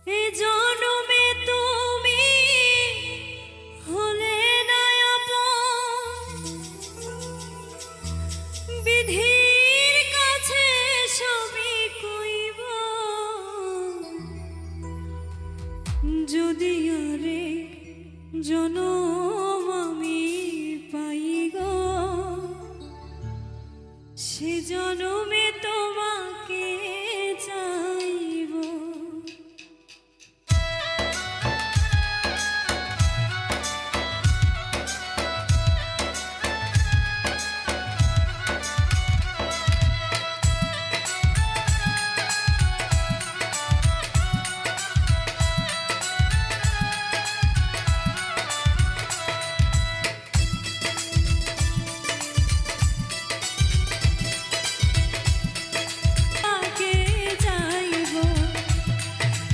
এ জনমে তুমি হলে না আপন, বিধির কাছে সবই কইব। যদি আরে জনম আমি পাই গো, সে জনমে তোমাকে চাইব।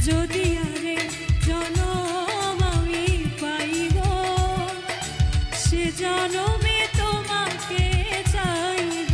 যদি আরে জনম আমি পাই গো, সে জনমে তোমাকে চাইব।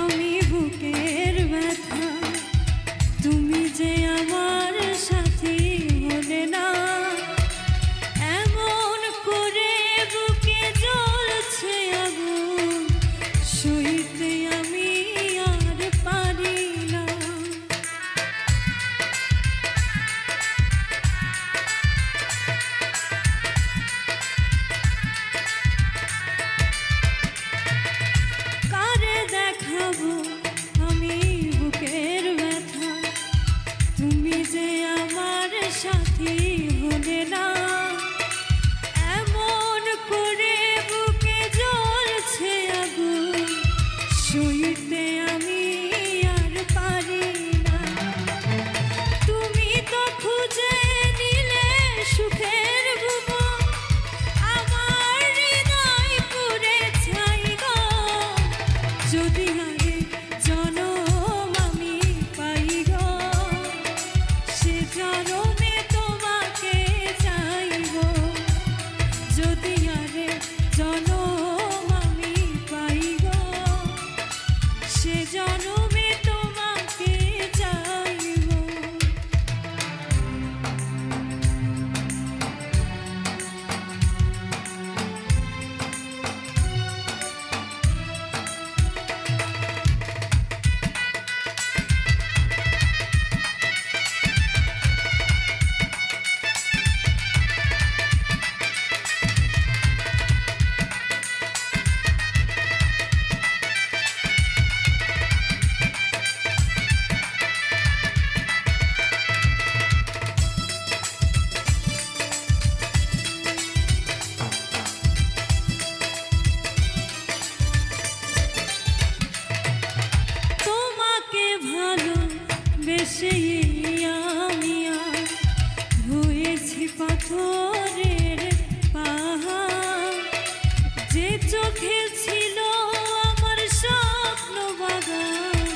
আমি বুকের ব্যথা, তুমি যে আমার সাথী হলে না, এমন করে বুকে জ্বলছে আগুন, সইতে আমি আর পারি না। আমি বুকের ব্যথা, তুমি যে আমার সাথী হলে না, এমন করে বুকে জ্বলছে আগুন, সইতে আমি আর পারি না। তুমি তো খুঁজে নিলে সুখের ভুবন, আমার হৃদয় পুড়ে ছাই গো। যদি আরে জনম আমি পাই গো, সে জনমে তোমাকে চাইব। যদি আরে জনম আমি পাই গো, সে জনমে তোমাকে চাইব। বেশি আমি হয়েছি পাথরের পাহাড়, যে চোখে ছিল আমার স্বপ্ন বাগান,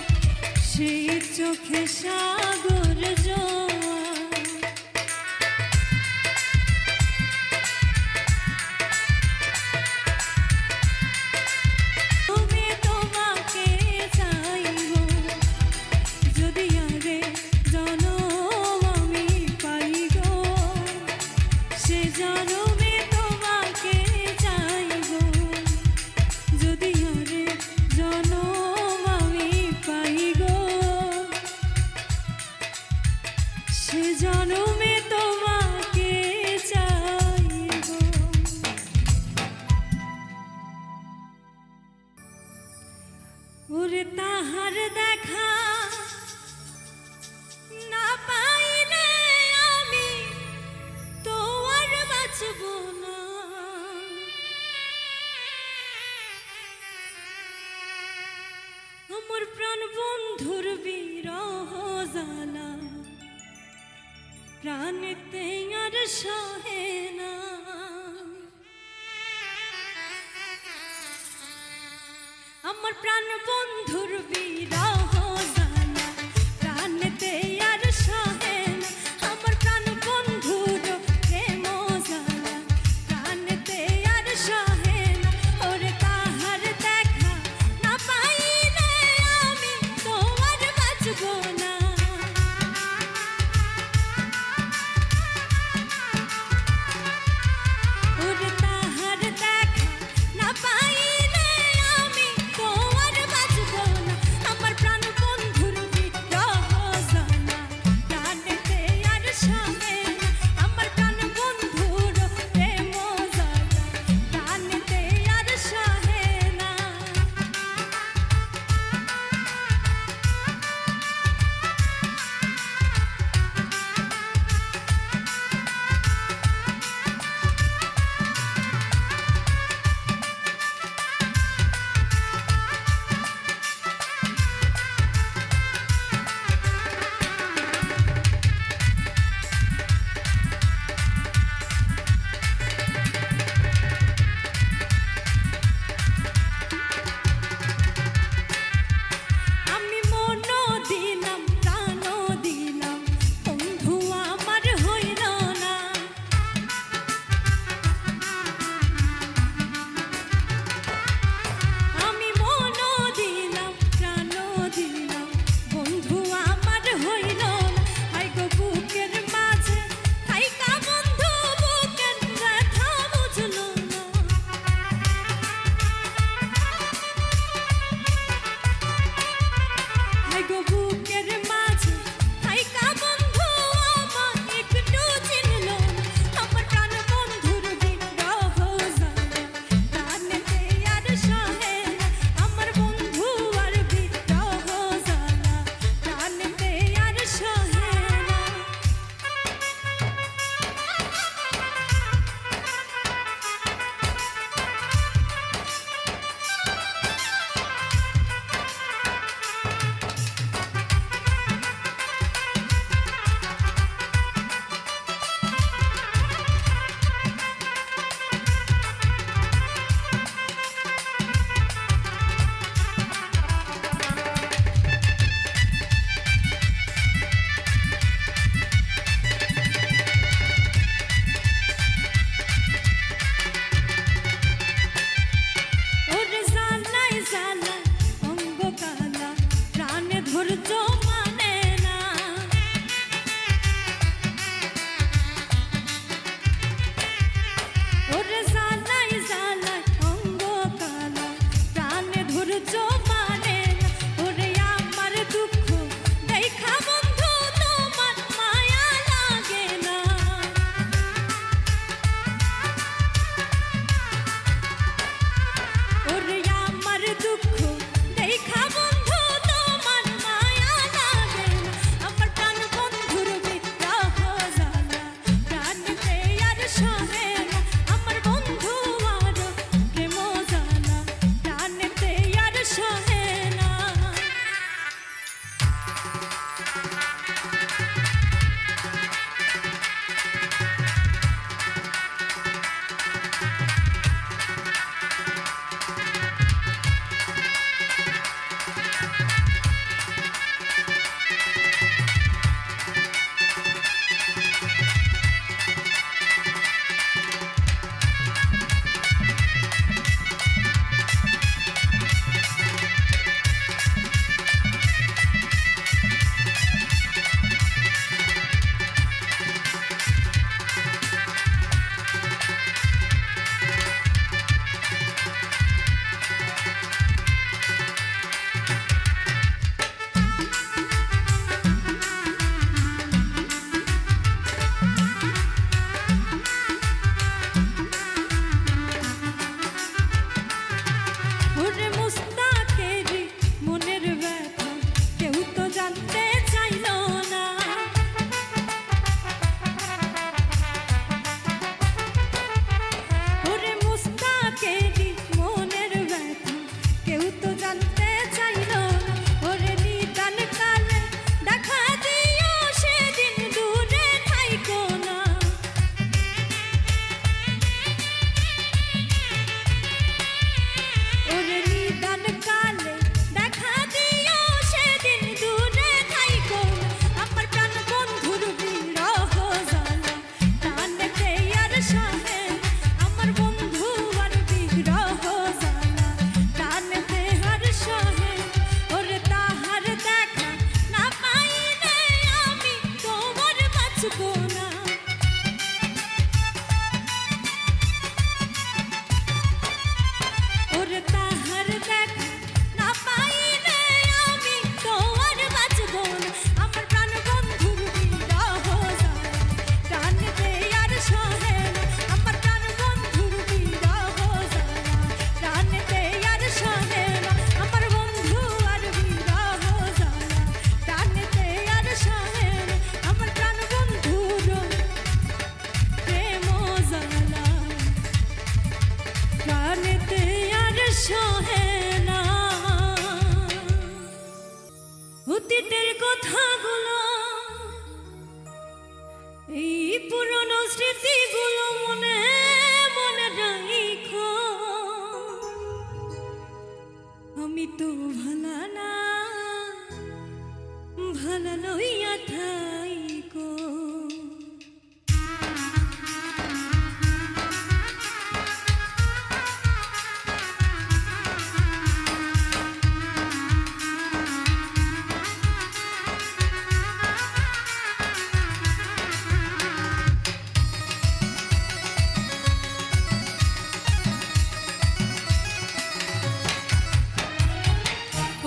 সেই চোখে সাগর জোয়ার। তুমি তোমাকে চাইব, যদি আরে জনম আমি পাই গো, সে জনমে তোমাকে চাইব। যদি আরে জনম আমি পাই গো, সে জনমে তোমাকে চাইব। ওরে তাহার দেখা না পাইলে আমি তো আর বাঁচব না। আমার প্রাণ বন্ধুর বিরহ জ্বালা প্রাণেতে আর সহে না। আমার প্রাণ বন্ধুর বিরহ জ্বালা প্রাণেতে আর সহে না। আমার প্রাণ বন্ধুর প্রেম জ্বালা প্রাণেতে আর সহে না। ওরে তাহার দেখা না পাইলে আমি তো আর বাঁচব না। ওরে তাহার দেখা না পাইলে আমি তো আর বাঁচব না। আমার প্রাণ বন্ধুর বিরহ জ্বালা প্রাণেতে আর সহে না। আমার প্রাণ বন্ধুর প্রেম জ্বালা প্রাণেতে আর সহে না। আমি মনও দিলাম প্রাণও দিলাম বন্ধু আমার হইল না। আমি মনও দিলাম প্রাণও দিলাম বন্ধু আমার হইল না। হাই গো বুকের মাঝে থাইকা বন্ধু বুকের ব্যথা বুঝল না। হাই গো বুকের মাঝে থাইকা বন্ধু আমার একটু চিনল না। আমার প্রাণ বন্ধুর বিরহ জ্বালা প্রাণেতে আর সহে না। আমার বন্ধু আর বিরহ জ্বালা প্রাণেতে আর সহে না। ওরে জ্বালায় জ্বালায় অঙ্গ কালা প্রাণে ধৈর্য মানে না। ওরে জ্বালায় জ্বালায় অঙ্গ কালা প্রাণে ধৈর্য মানে না। ওরে আমার দুঃখ দেখা বন্ধু তোমার মায়া লাগে না। ওরে আমার দুঃখ দেখা বন্ধু তোমার মায়া ওরে তাহার দেখা না পাইলে আমি তো আর বাঁচব না। আমার প্রাণ বন্ধুর বিরহ জ্বালা টানতে আর সহে না। আমার প্রাণ বন্ধুর বিরহ জ্বালা টানতে আর সহে না। আমার বন্ধু আর বিরহ জ্বালা টানতে আর সহে না। আমার প্রাণ বন্ধুর প্রেম জ্বালা টানতে আর সহে না। অতীতের কথাগুলো, এই পুরনো স্মৃতিগুলো মনে মনে রাখো। আমি তো ভালা না, ভালা লইয়া থাইকো।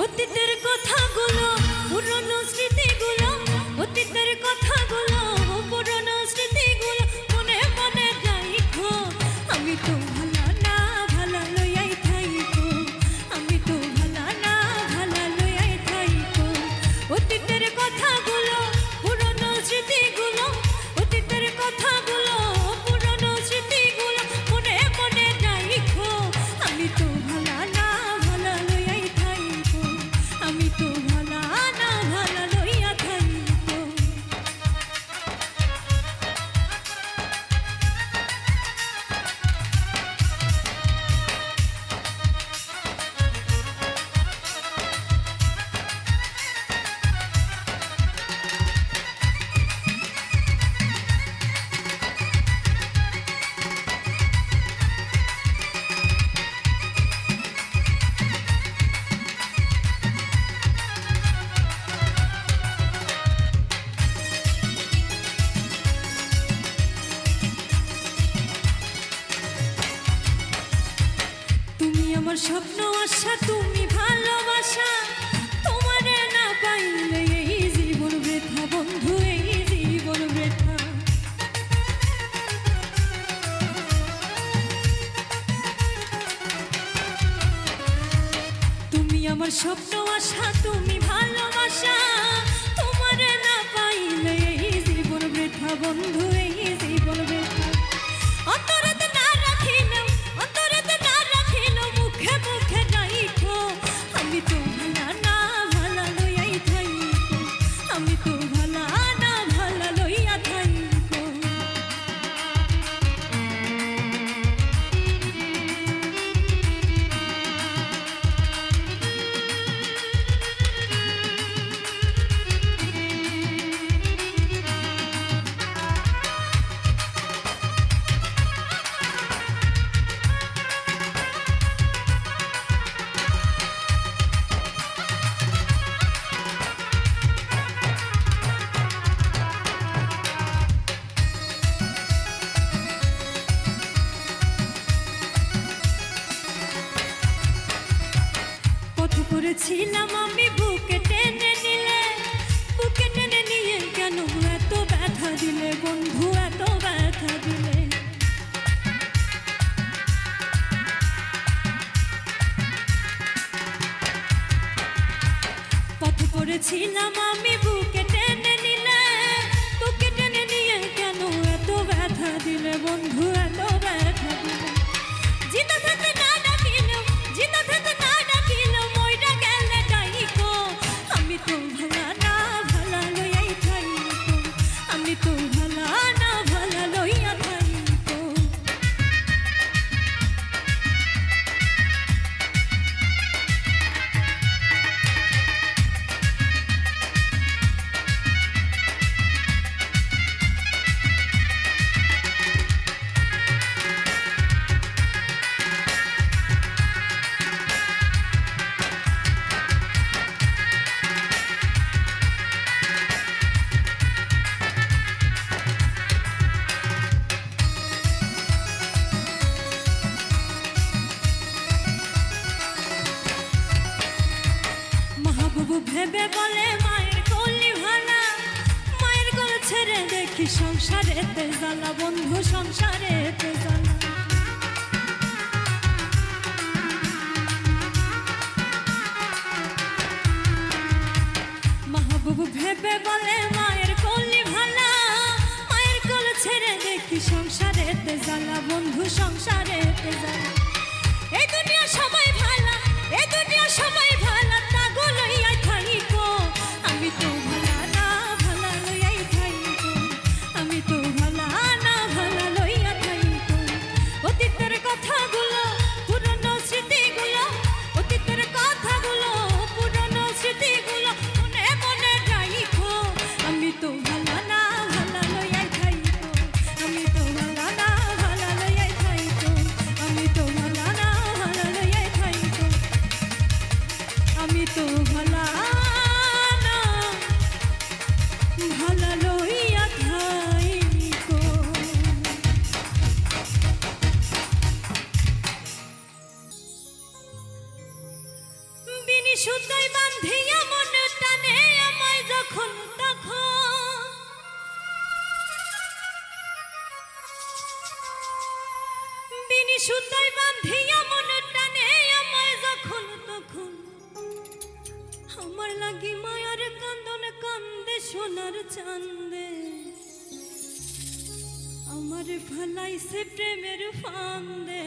অতীতের কথাগুলো, পুরনো স্মৃতিগুলো, অতীতের কথাগুলো, পুরনো স্মৃতিগুলো মনে মনে রাখো। আমি তো ভালা না, ভালা লইয়াই থাইকো। আমি তো ভালা না, ভালা লইয়াই থাইকো। অতীতের কথাগুলো, পুরনো স্মৃতিগুলো, অতীতের কথাগুলো, পুরনো স্মৃতিগুলো মনে মনে রাখো। আমি তো ভালা না, ভালা লইয়াই থাইকো। আমি তো ভালা না, ভালা লইয়া থাইকো। তুমি আমার স্বপ্ন আশা, তুমি ভালোবাসা। তোমারে না পাইলে এই জীবন বৃথা বন্ধু, এই জীবন বৃথা। তুমি আমার স্বপ্ন আশা, তুমি ভালোবাসা। তোমারে না পাইলে এই জীবন বৃথা বন্ধু, এই জীবন বৃথা। অন্তরেতে না রাখিলেও, অন্তরেতে না রাখিলেও মুখে মুখে রাখো। আমি তো ভালা না, ভালা লইয়াই থাইকো। আমি তো ভালা না, ভালা লইয়া থাইকো। পথ করেছিলাম আমি বুকে টেনে নিলে, বুকে টেনে নিয়ে কেন এত ব্যথা দিলে বন্ধু, এত ব্যথা দিলে। পথ করেছিলাম আমি বুকে টেনে নিলে, বুকে টেনে নিয়ে কেন এত ব্যথা দিলে বন্ধু, এত ব্যথা দিলে। জিন্দা থাকতে না ডাকিলেও, জিন্দা থাকতে না ডাকিলেও মইরা গেলে ডাইকো। আমি তো ভালা না, ভালা লইয়াই থাইকো। আমি তো ভালা না, ভালা লইয়া থাইকো। ভেবে বলে মায়ের কলি ভালা, মায়ের কোল ছেড়ে দেখি সংসারেতে জ্বালা, বন্ধু সংসারেতে জ্বালা। মাহবুব ভেবে বলে মায়ের কলি ভালা, মায়ের কোল ছেড়ে দেখি সংসারেতে জ্বালা, বন্ধু সংসারেতে জ্বালা। এই দুনিয়া সবাই ভালা, এই দুনিয়া সবাই ভালা, তাগো লইয়াই থাইকো, আমি তো ভালা না ভালা লইয়াই থাইকো, আমি তো ভালা না ভালা লইয়া থাইকো। অতীতের কথাগুলো পুরনো স্মৃতিগুলো, অতীতের কথাগুলো পুরনো স্মৃতিগুলো মনে মনে রাইখো, আমি তো ভালা না ভালা লইয়াই থাইকো, আমি তো ভালা না ভালা লইয়াই থাইকো, আমি তো ভালা না ভালা লইয়াই থাইকো, আমি তো ভালা না ভালা লইয়া থাইকো। বিনি সুতায় বান্ধিয়া মন টানে আমায় যখন তখন, বিনি সুতায় বান্ধিয়া মন টানে আমায় যখন তখন, আমার লাগি মায়ার কান্দন কান্দে সোনার চান্দে, আমার ফালাইছে প্রেমের ফান্দে।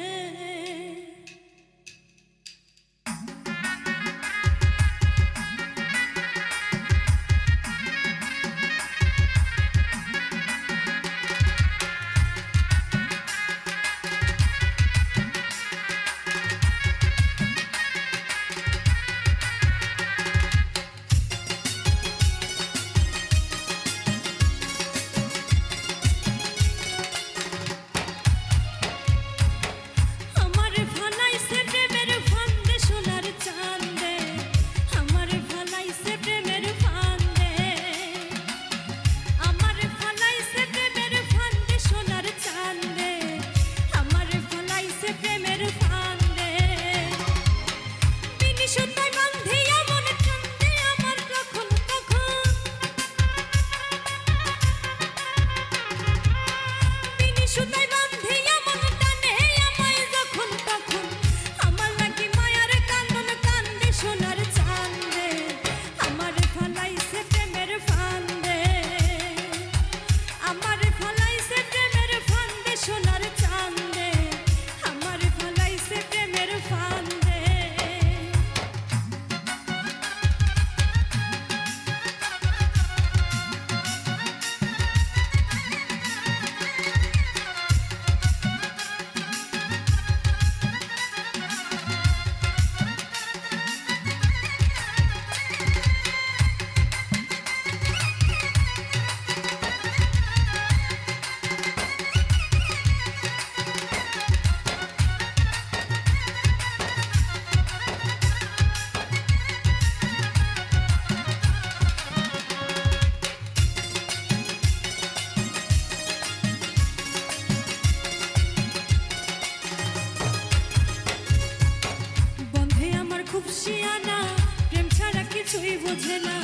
কিছুই বোঝে না,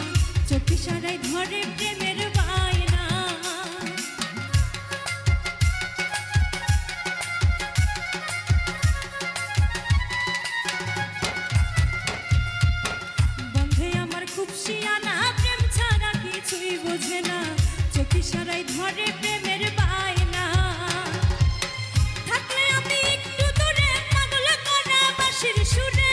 চোখ ইশারায় ধরে প্রেমের বায়না। বন্ধে আমার খুব শিয়ানা, প্রেম ছাড়া কিছুই বোঝে না, চোখ ইশারায় ধরে প্রেমের বায়না। থাকলে আমি একটু দূরে পাগল করা বাঁশির সুরে,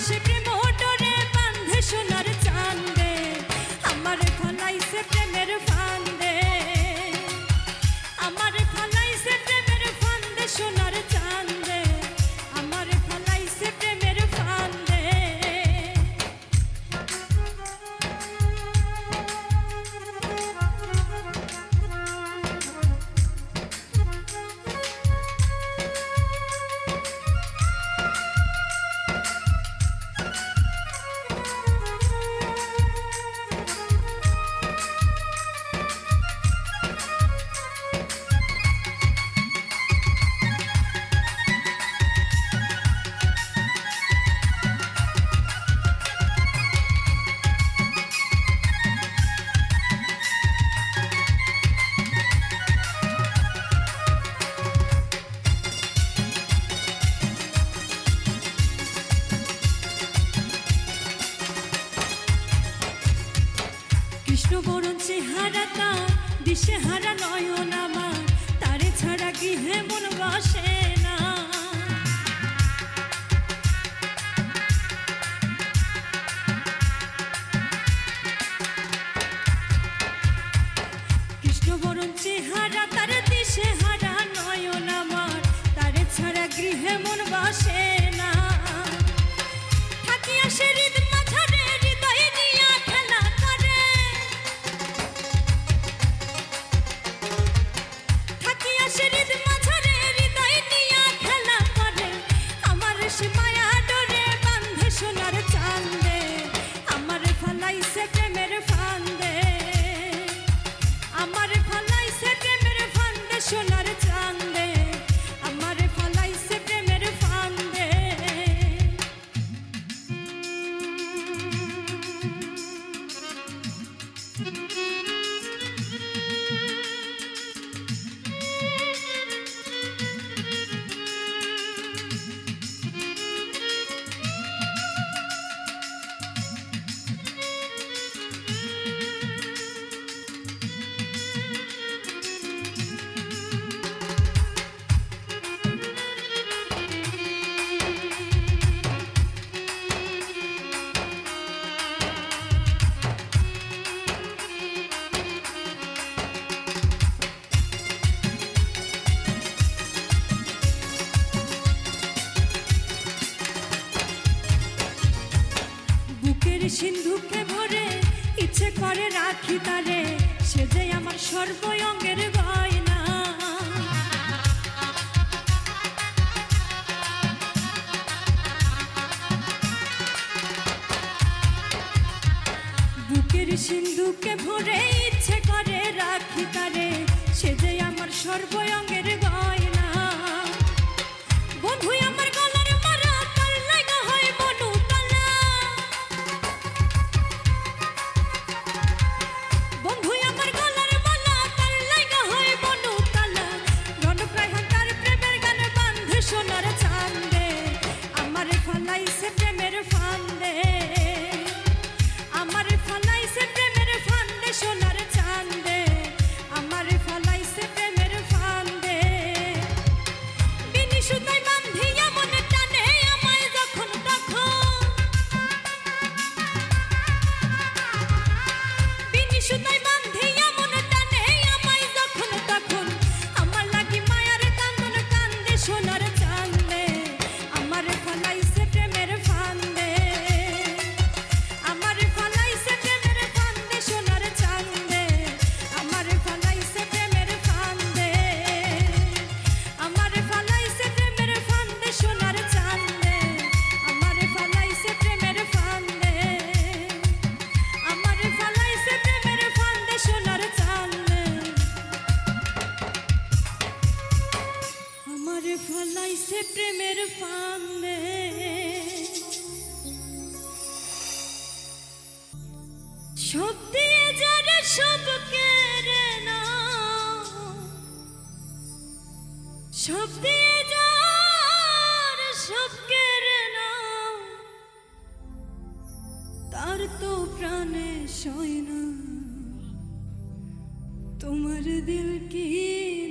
সে প্রেম ডরে বাঁধে সোনার চান্দে, আমার ফলাইছে প্রেমের ফান্দে, আমার ফলাইছে প্রেমের ফান্দে সোনার চান্দে, আমার ফলাইছে কৃষ্ণবরণ চেহারা তার, দিশেহারা নয়ন আমার, তারে ছাড়া গৃহে মন বসে না। কৃষ্ণবরণ চেহারা তার, দিশেহারা নয়ন আমার, তারে ছাড়া গৃহে মন বসে না। থাকিয়া সে হৃদ মাঝারে হৃদয় নিয়া খেলা করে, থাকিয়া সে হৃদ মাঝারে হৃদয় নিয়া খেলা করে। আমার সে মায়া ডোরে বাঁধে সোনার চাঁদে, আমার ফালাইছে প্রেমের ফান্দে, আমার ফালাইছে প্রেমের ফান্দে সোনার চাঁদে, আমার ফালাইছে প্রেমের ফান্দে। সিন্ধুকে ভরে ইচ্ছে করে রাখি তারে, সে যে আমার সর্বঙ্গের গয়না। বুকের সিন্ধুকে ভরে ইচ্ছে করে রাখি তারে, সে যে আমার সর্বঙ্গের গয়না। বন্ধু আমার গলার মারা, তার লাগা হয় মনু তালা। বন্ধু আমার গলার মালা, তার লাগা হয় মনু তালা। রণপ্রায় তার প্রেমের গান বাঁধে সোনার চাঁদে, আমার ফালাইছে প্রেমের ফান্দে, আমার ফালাইছে প্রেমের ফান্দে সোনার চাঁদে, আমার ফালাইছে প্রেমের ফান্দে। বিনি সুতায় বাঁধিয়া মনে টানে আমায় যখন তখন, বিনি সুতায় বাঁধিয়া মনে টানে আমায় যখন তখন। আমার লাগি মায়ার কান্দন কান্দে সোনার চাঁদে, আমার ফালাইছে প্রেমের ফান্দে, আমার ফালাইছে প্রেমের ফান্দে সোনার চাঁদে, আমার ফালাইছে প্রেমের ফান্দে, আমার ফালাইছে প্রেমের ফান্দে সোনার চাঁদে, আমার ফালাইছে প্রেমের ফান্দে, আমার ফালাইছে প্রেমের ফান্দে সোনার চাঁদে, আমার ফালাইছে প্রেমের ফান্দে। সব দিয়ে যারা সব কেড়ে নাও, সব দিয়ে যার সব কেড়ে নাও, তার তো প্রাণে সয় না। তোমার দিল কি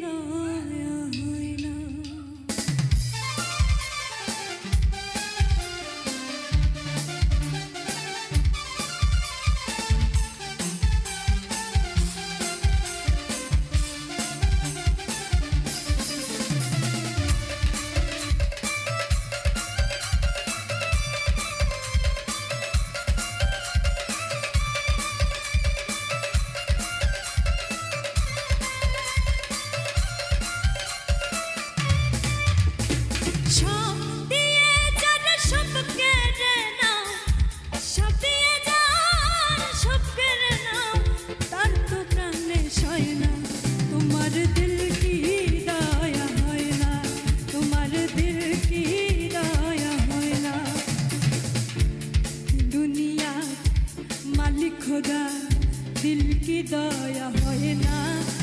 দয়া হয় না? खुदा दिल की दया होए ना,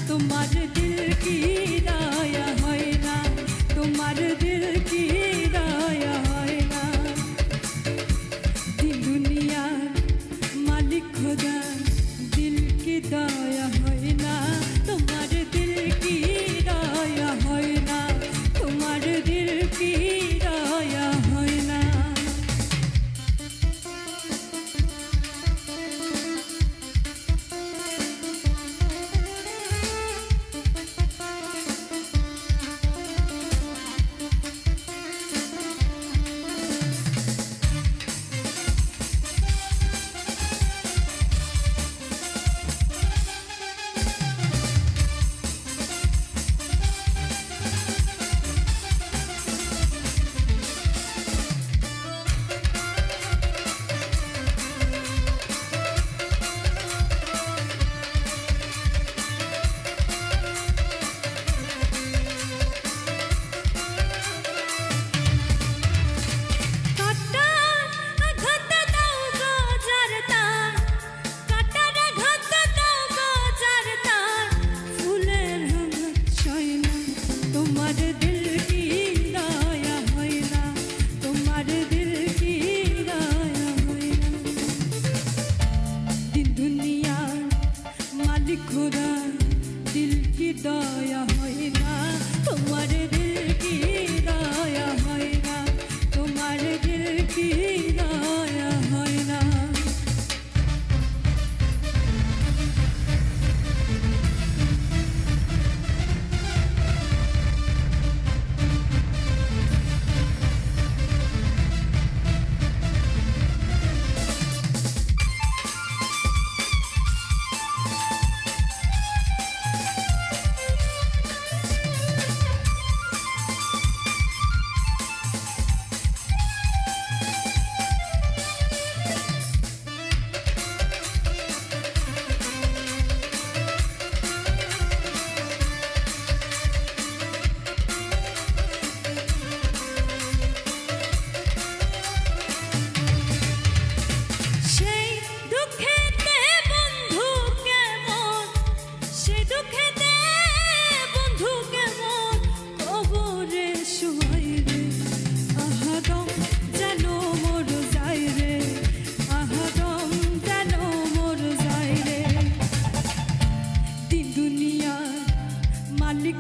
तुम्हार दिल की दया होए ना, तुम्हार दिल की दया होए ना। दुनिया मालिक खुदा दिल की दया হয় না তোমার দিল কি দয়া হয় না তোমার দিল কি দয়া হয় না खुदा दिल की दया হয় না তোমার দিল কি দয়া হয় না তোমার দিल की दया হয় না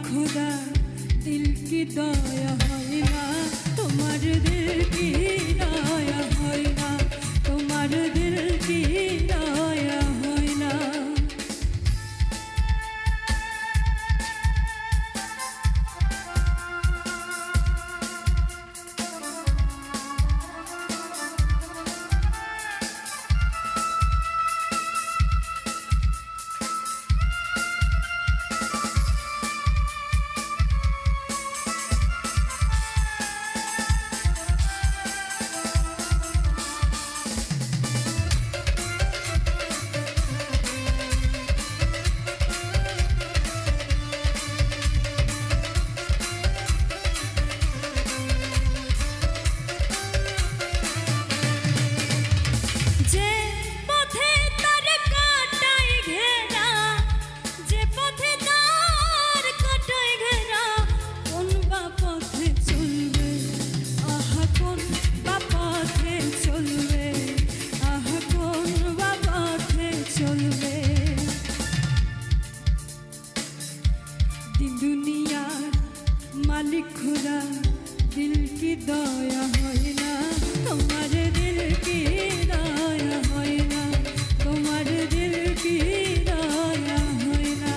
खुदा दिल की दया হয় না তোমার দিল কি দয়া হয় না তোমার দিল কি দয়া হয় না मालिक खुदा दिल की दया হয় না তোমার दिल की दया হয় না তোমার दिल की दया হয় না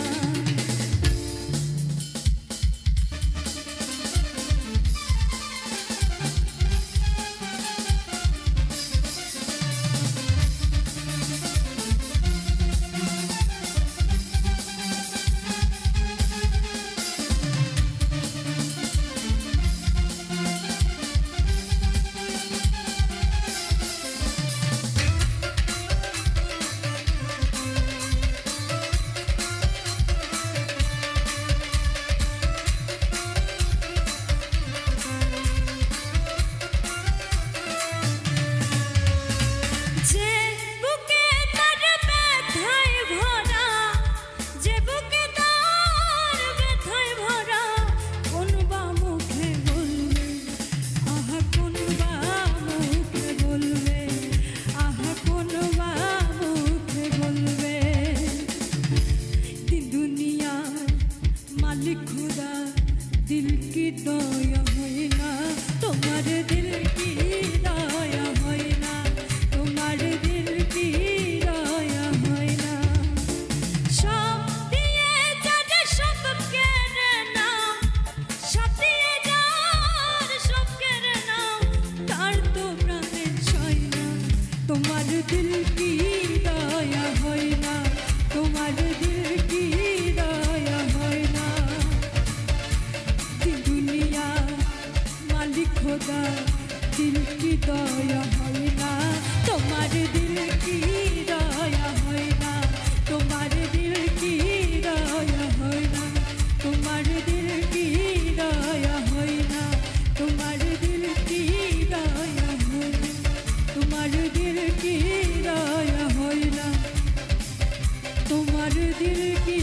দিল কি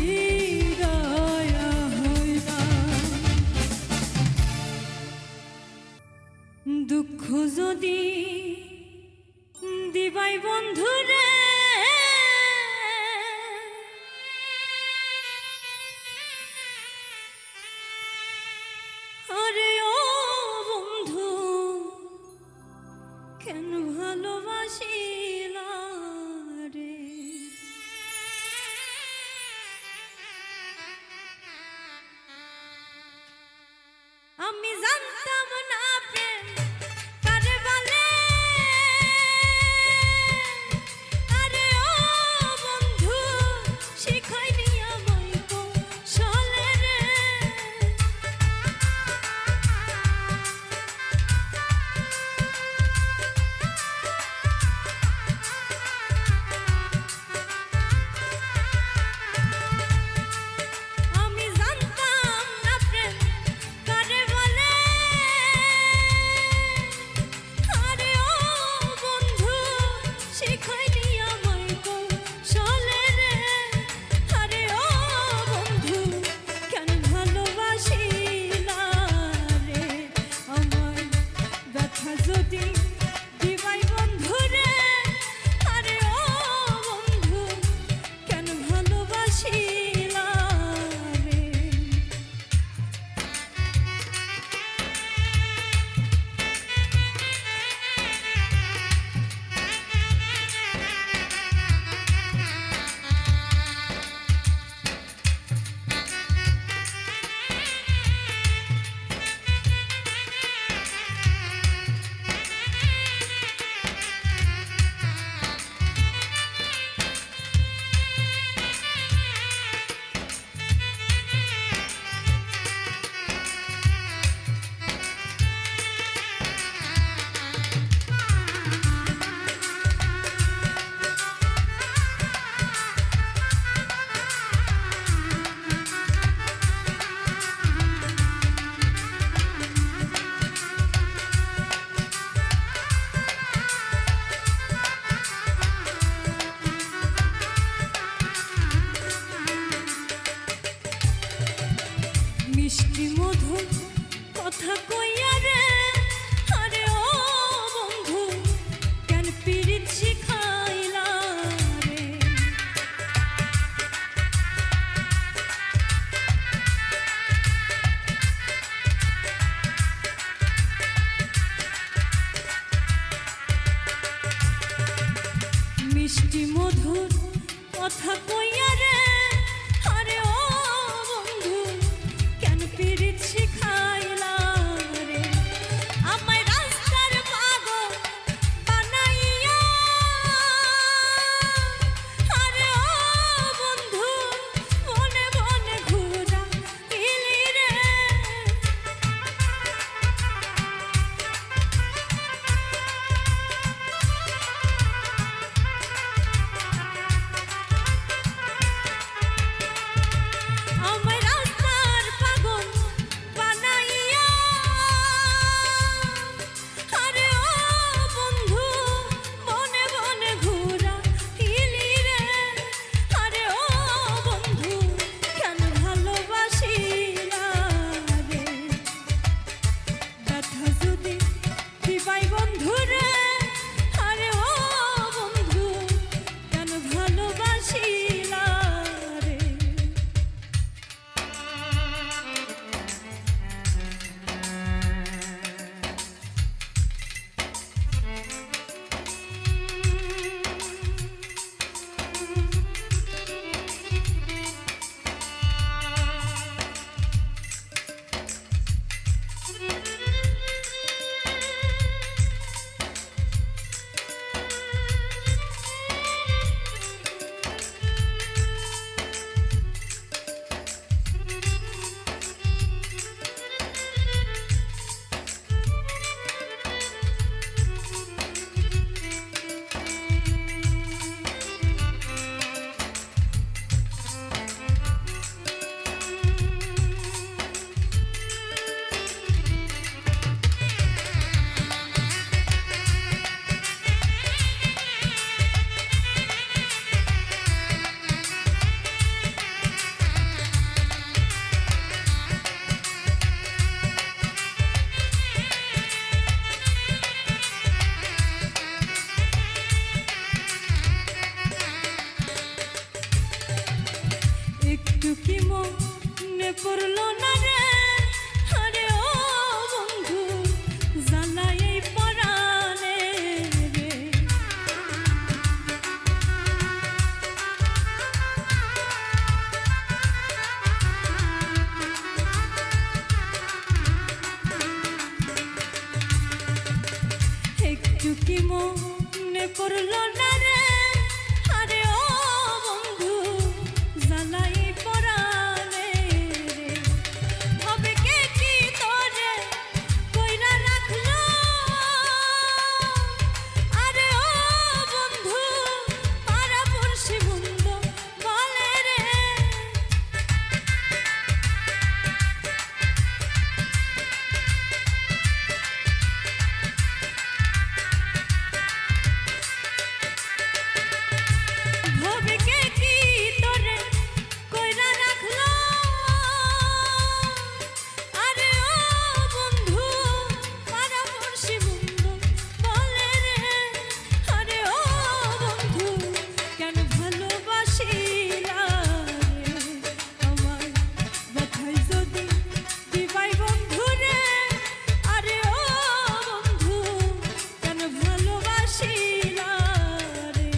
দয়া হয় না দুঃখ যদি দিবাই বন্ধুরে আরে ও বন্ধু কেন ভালোবাসিলা রে আমি জানতাম না প্রেম কারে বলে আরে ও বন্ধু শিখাইনি আমায় কৌশলে রে আমি জানতাম না প্রেম কারে বলে আরে ও বন্ধু শিখাইনি আমায় কৌশলে রে আরে ও বন্ধু কেন ভালোবাসিলা রে আমার ব্যথা যদি দিবাই বন্ধু রে আরে ও বন্ধু কেন ভালোবাসিলা রে মিষ্টি মধুর কথা কইয়া রে আরে ও বন্ধু কেন পীড়িত শিখাইলা রে মিষ্টি মধুর কথা কইয়া রে আরে ও বন্ধু কেন পীড়িত শিখাইলা কি মনে পড়লো না রে আরে ও বন্ধু জ্বালাই এই পরাণে রে একটু কি মনে পড়লো না রে আরে ও বন্ধু জ্বালাই পরাণে রে হবে কে কি তোরে কইরা রাখলো আরে ও বন্ধু পাড়াপড়শি বন্ধু বলে রে হবে কে কি তোরে কইরা রাখলো আরে ও বন্ধু পাড়াপড়শি বন্ধু বলে রে আরে ও বন্ধু কেন ভালোবাসিলা রে আমার ব্যথায় যদি দিবাই বন্ধু রে আরে ও বন্ধু কেন ভালোবাসিলা রে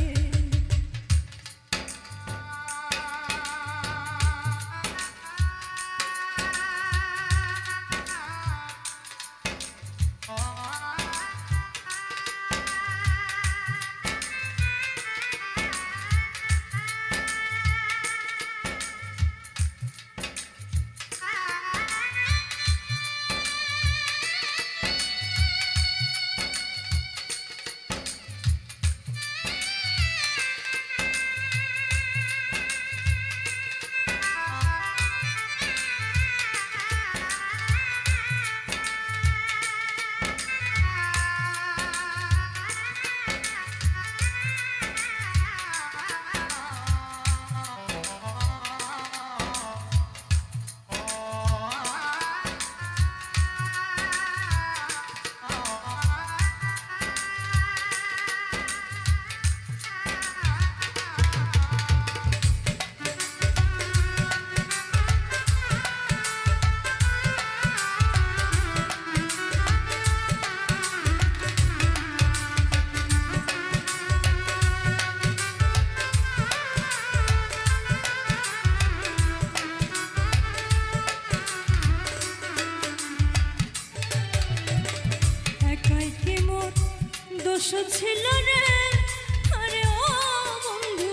একাই কি মোর দোষ ছিল রে আরে ও বন্ধু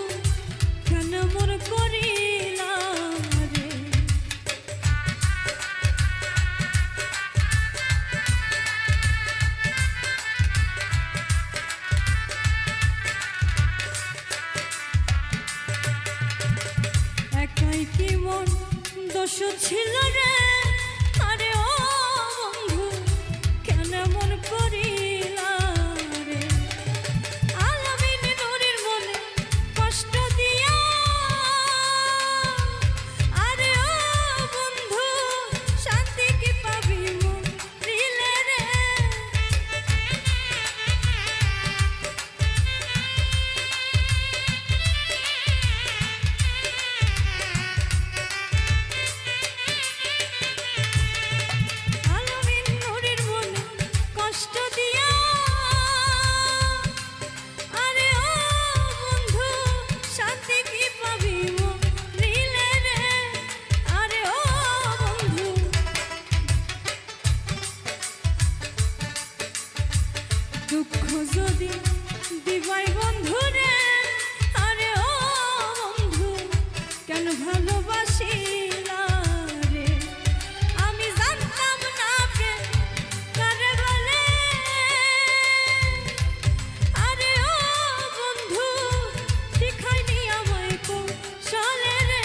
কেন মোর করিলা রে একাই কি মোর দোষ ছিল রে আরে ও বন্ধু কেন মন করিলা রে আলামিন নুরের মনে কষ্ট দিয়া আরে ও বন্ধু শান্তি কি পাবি মন দিলে রে আলামিন নুরের মনে কষ্ট দিয়া আরে ও বন্ধু শান্তি কি পাবি মন দিলে রে আরে ও বন্ধু দুঃখ যদি দিবাই বন্ধু রে আরে ও বন্ধু কেন ভালোবাসিলা রে আমি জানতাম না কে কারে বলে আরে ও বন্ধু শিখাইনি আমায় কৌশলে রে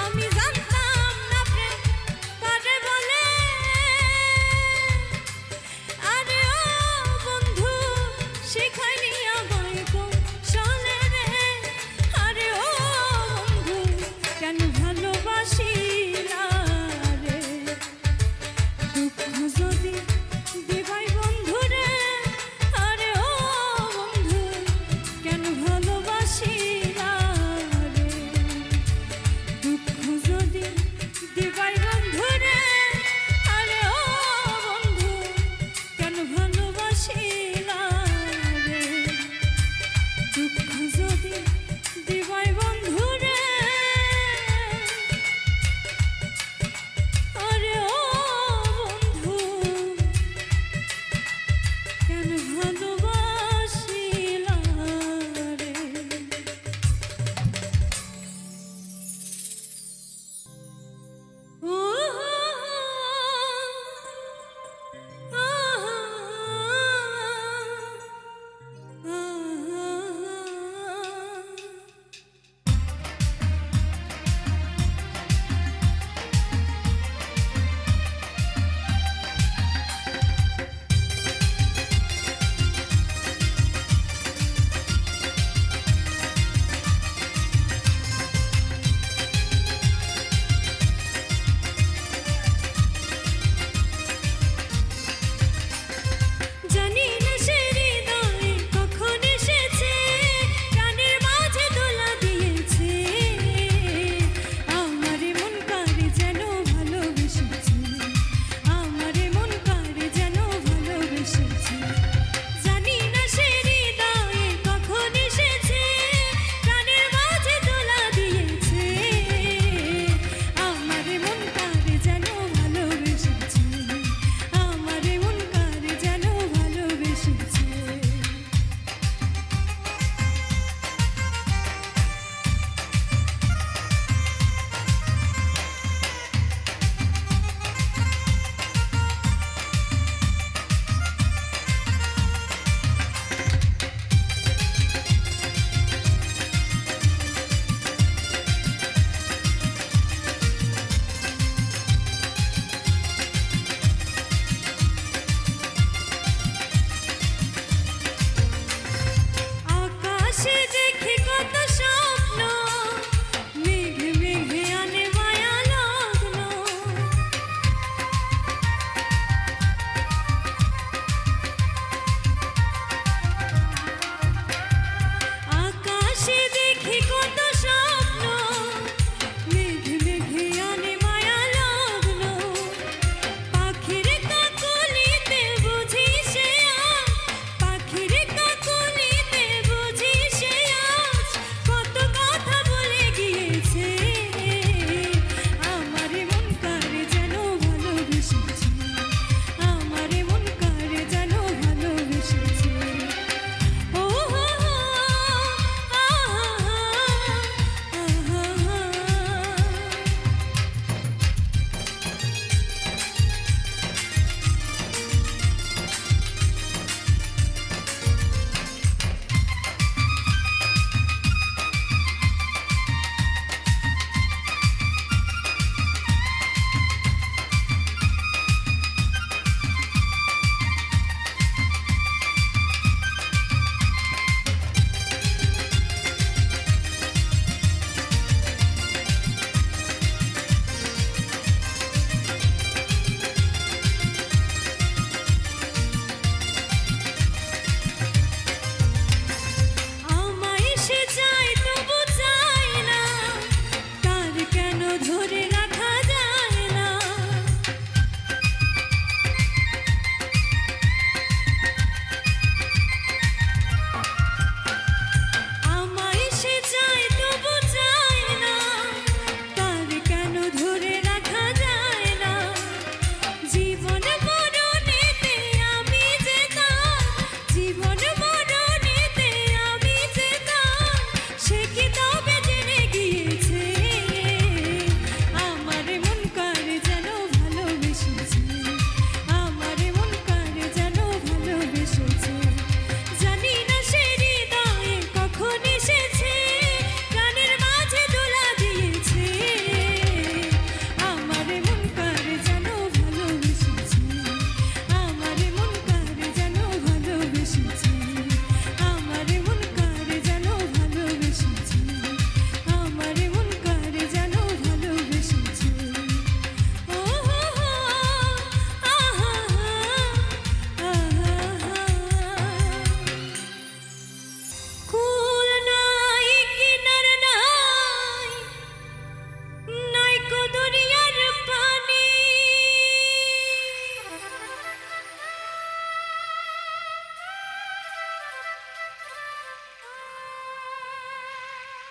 আমি জানতাম না প্রেম কারে বলে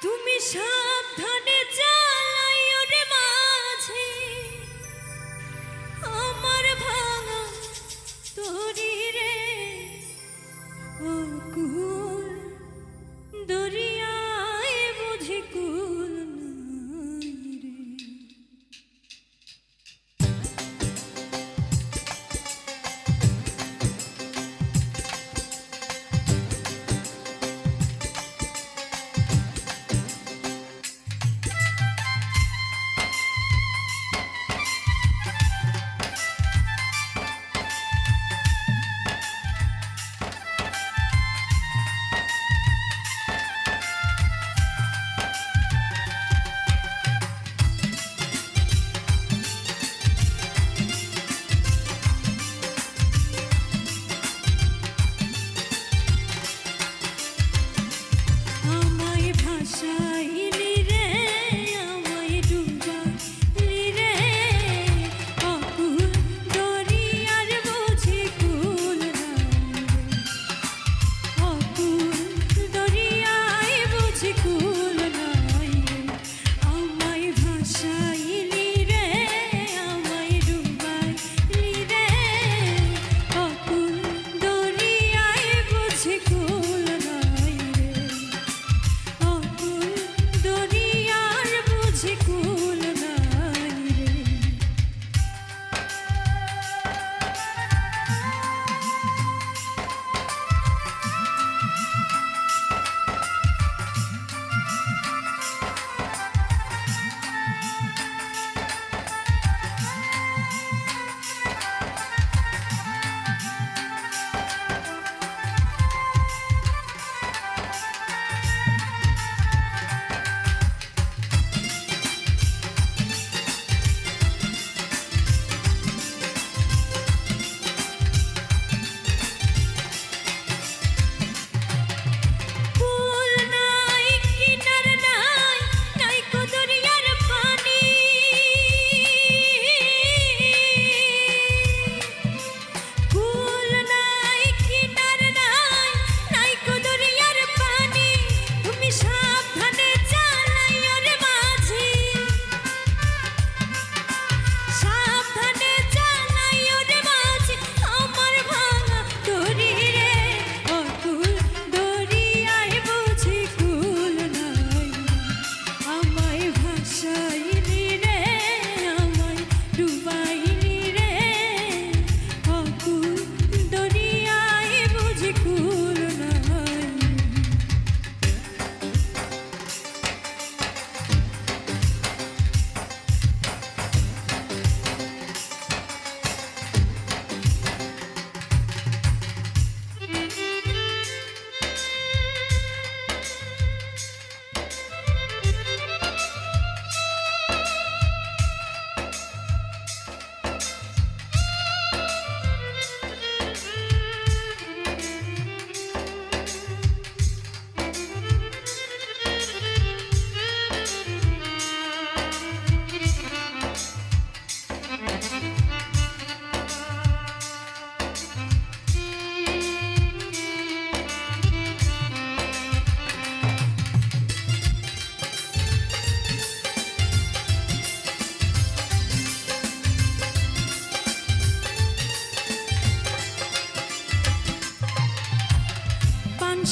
তুমি সাবধানে চালাইও রে মাঝি আমার ভাঙা তরি রে ও কুল দরিয়ায় বুঝি কুল নাই রে।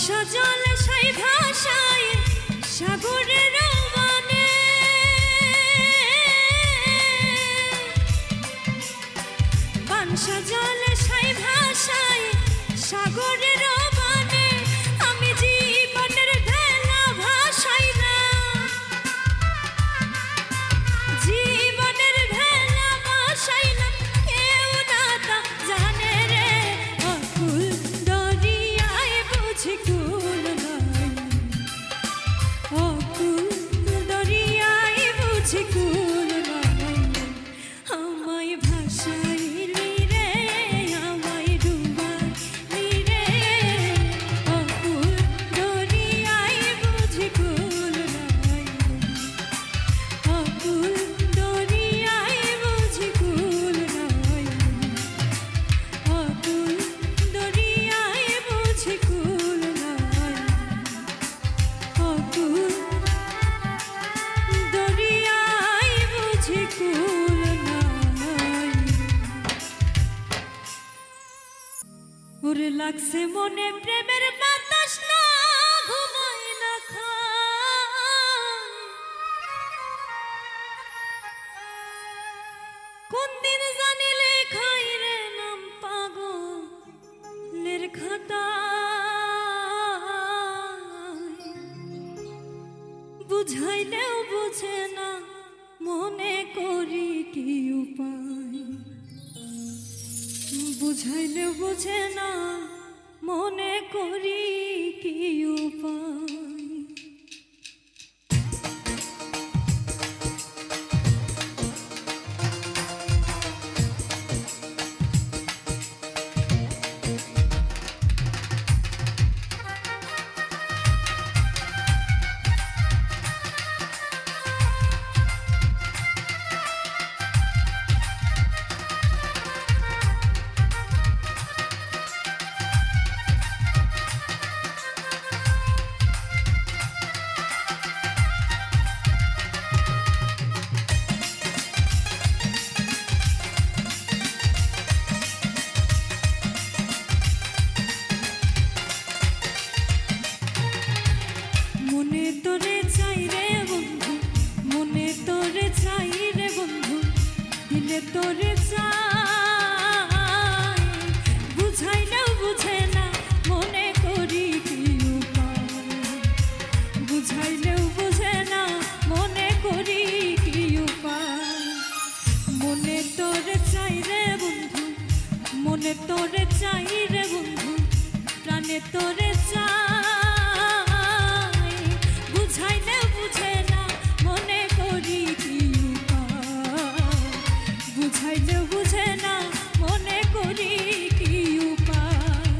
সজল সাই ভাষায় সাগরের মানে বান সজল সাই ভাষায় সাগরের মানে আমি জীবনের ভেলা ভাসাইলাম জীবনের ভেলা ভাসাইলাম কেউ না তা জানে রে অকুল দরিয়ায় বুঝি কুল নাই অকুল দরিয়ায় বুঝি কুল নাই আমায় ভাসাইলি রে আমায় ডুবাইলি রে অকুল দরিয়ায় বুঝি কুল নাই অকুল দরিয়ায় বুঝি কুল নাই অকুল দরিয়ায় বুঝি কুল নাই অকুল ওরে লাগছে মনে প্রেমের বাতাস না ঘুমাই না খায় কোন দিন জানি লেখাই রে নাম পাগলের খাতায় বুঝাইলেও বুঝে না মনে করি কি উপায় বুঝাইলেও বুঝে না মনে করি কি উপায় মনে তোরে চাই রে বন্ধু মনে তোরে চাই রে বন্ধু দিলে তোরে চাই বুঝাইলেও বুঝে না মনে করি কি উপায় বুঝাইলেও বুঝে না মনে করি কি উপায় মনে তোরে চাই রে বন্ধু মনে তোরে চাই রে বন্ধু প্রাণে তোরে চাই বুঝাইলেও বুঝে না মনে করি কি উপায় বুঝাইলেও বুঝে না মনে করি কি উপায়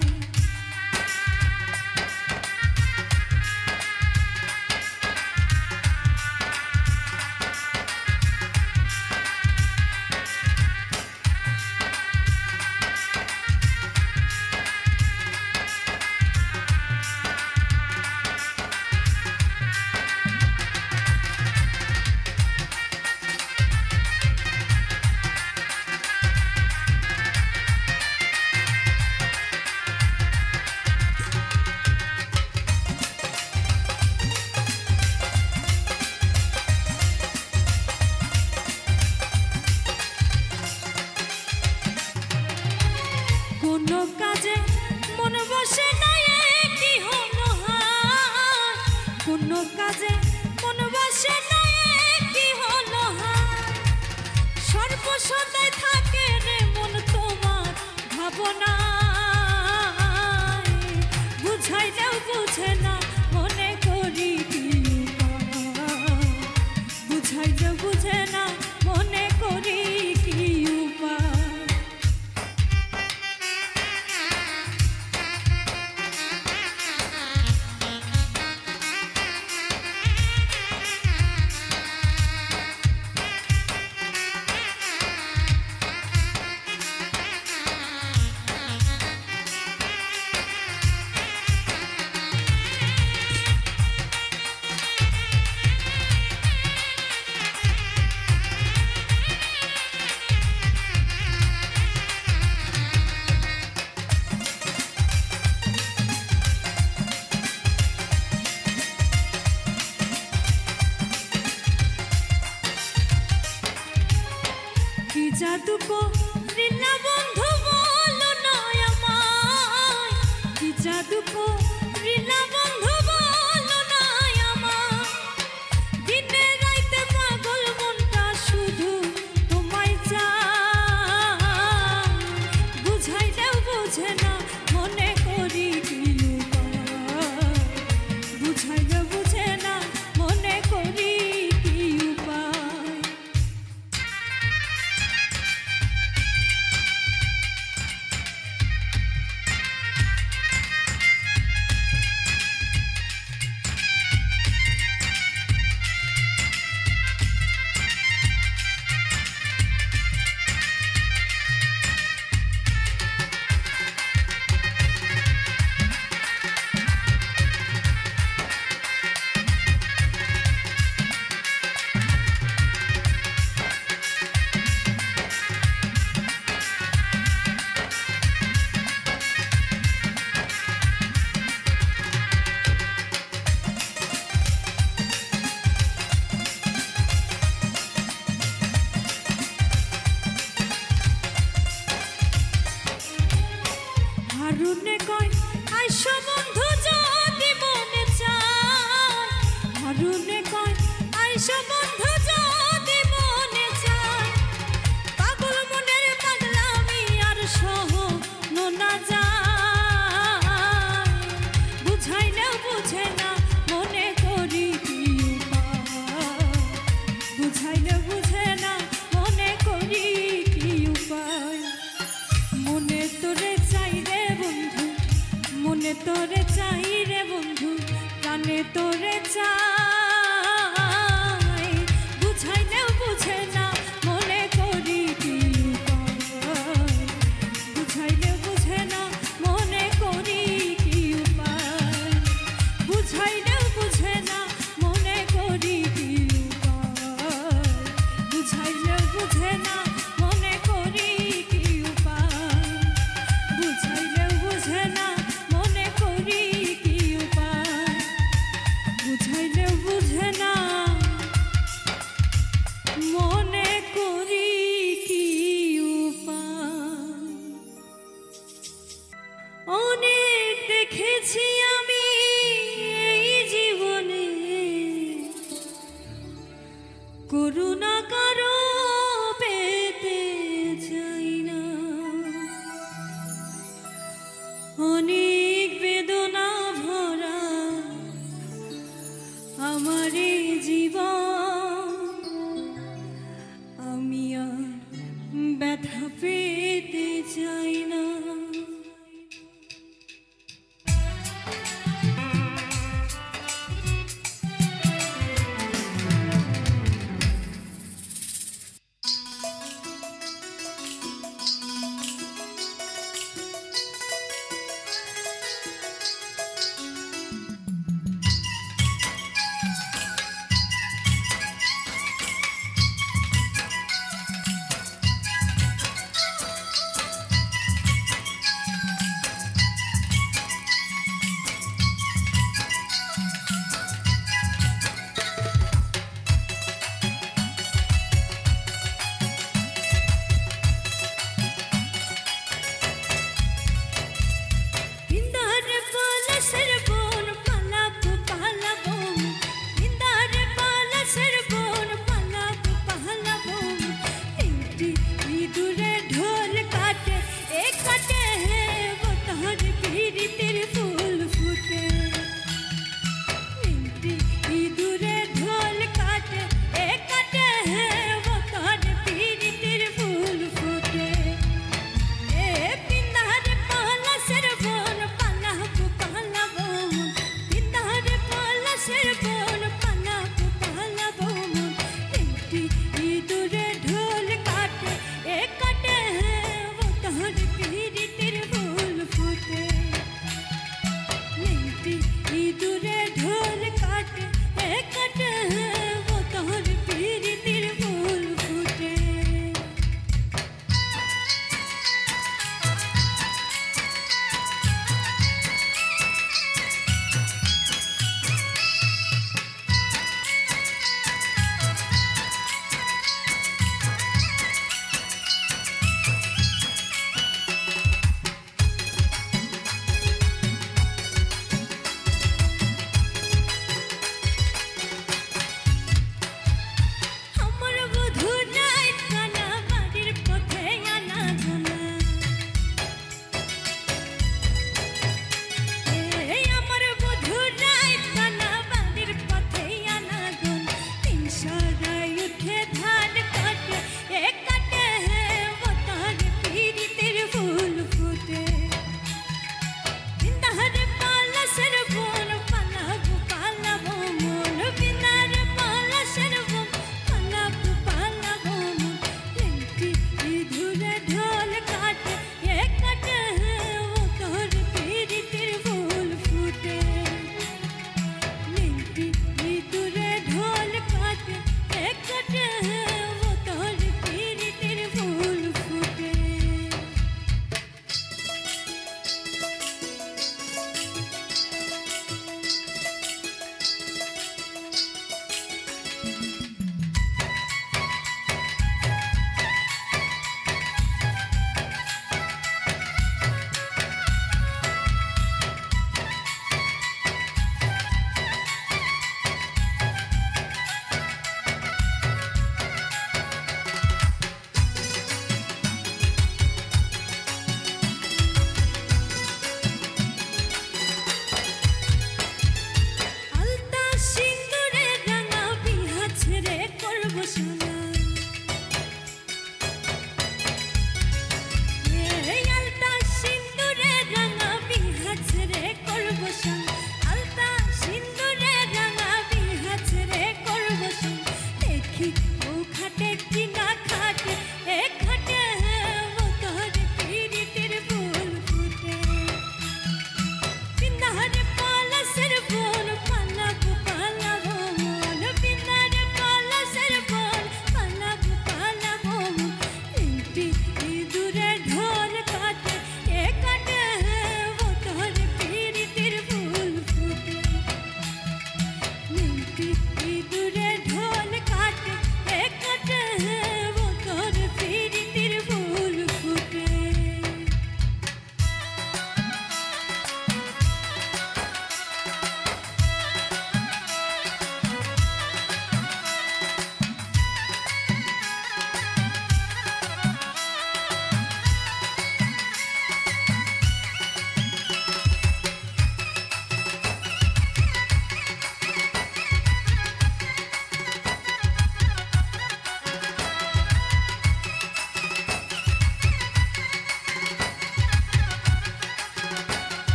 কোনো কাজে মন বসে না কি হলো হায় কোনো কাজে মন বসে না কি হলো হায় সর্বসদাই থাকে রে মন তোমার ভাবনায় বুঝাইলেও বুঝে না মনে করি কি উপায় বুঝাইলেও বুঝে না মনে করি কি উপায় হারুনে কয় আইসো বন্ধু যদি মনে চায়, হারুনে কয় আইসো বন্ধু যদি মনে চায়, পাগল মনের পাগলামি আর সহ নোনা যায়, বুঝাইলেও বুঝে না মনে করি কি উপায়, বুঝাইলেও বুঝে না মনে করি কি উপায়। মনে তোরে চাই রে বন্ধু, মনে তোরে চাই রে বন্ধু, প্রাণে তোরে চাই, বুঝাইলেও বুঝে না মনে করি কি উপায়, বুঝাইলেও বুঝে না মনে করি কি উপায়, বুঝাইলেও বুঝে না মনে করি কি উপায়, বুঝাইলেও বুঝে না মনে করি কি উপায়, বুঝাইলেও বুঝে না মনে করি কি উপায়, বুঝাইলেও বুঝে না মনে করি কি উপায়। অনেক দেখেছি আমি এই জীবনে, করুণা কারো পেতে চাই না, অনেক বেদনা ভরা আমার এই জীবন, আমি আর ব্যথা পেতে চাই না।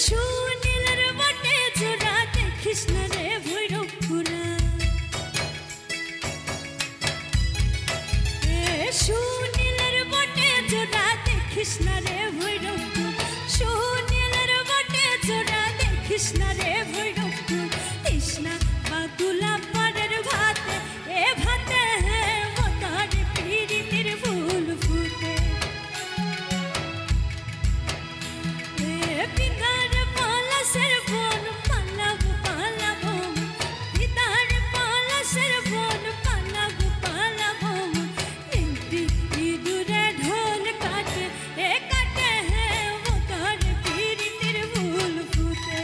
সুনীলের বটে জোড়া দেখিস না রে ভৈরব পুরা সুনীলের বটে জোড়া দেখিস না রে ভৈরব সুনীলের বটে জোড়া দেখিস না রে ভৈরব তৃষ্ণা বাতুলা পাড়ের ভাতে এ ভাতে মতার পিরিতির ফুল ফুটে পিতার পলাশের বন পালাবো পালাবো পিতার পলাশের বন পালাবো পালাবো নিমতি ইঁদুরে ঢোল কাটে এ কাটে মতার পিরিতির ফুল ফুটে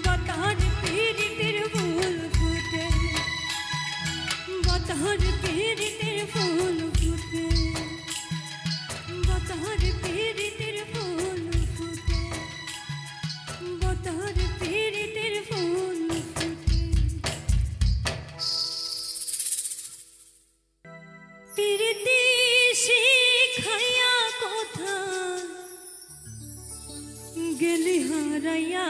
বতার পিরিতির ফুল ফুটে বতার পিরিতির ফুল ফুটে বতার পিরিতির ফুল ফুটে বতার পিরিতির ফুল ফুটে পিরিতি শিখাইয়া কথা গেলি হারাইয়া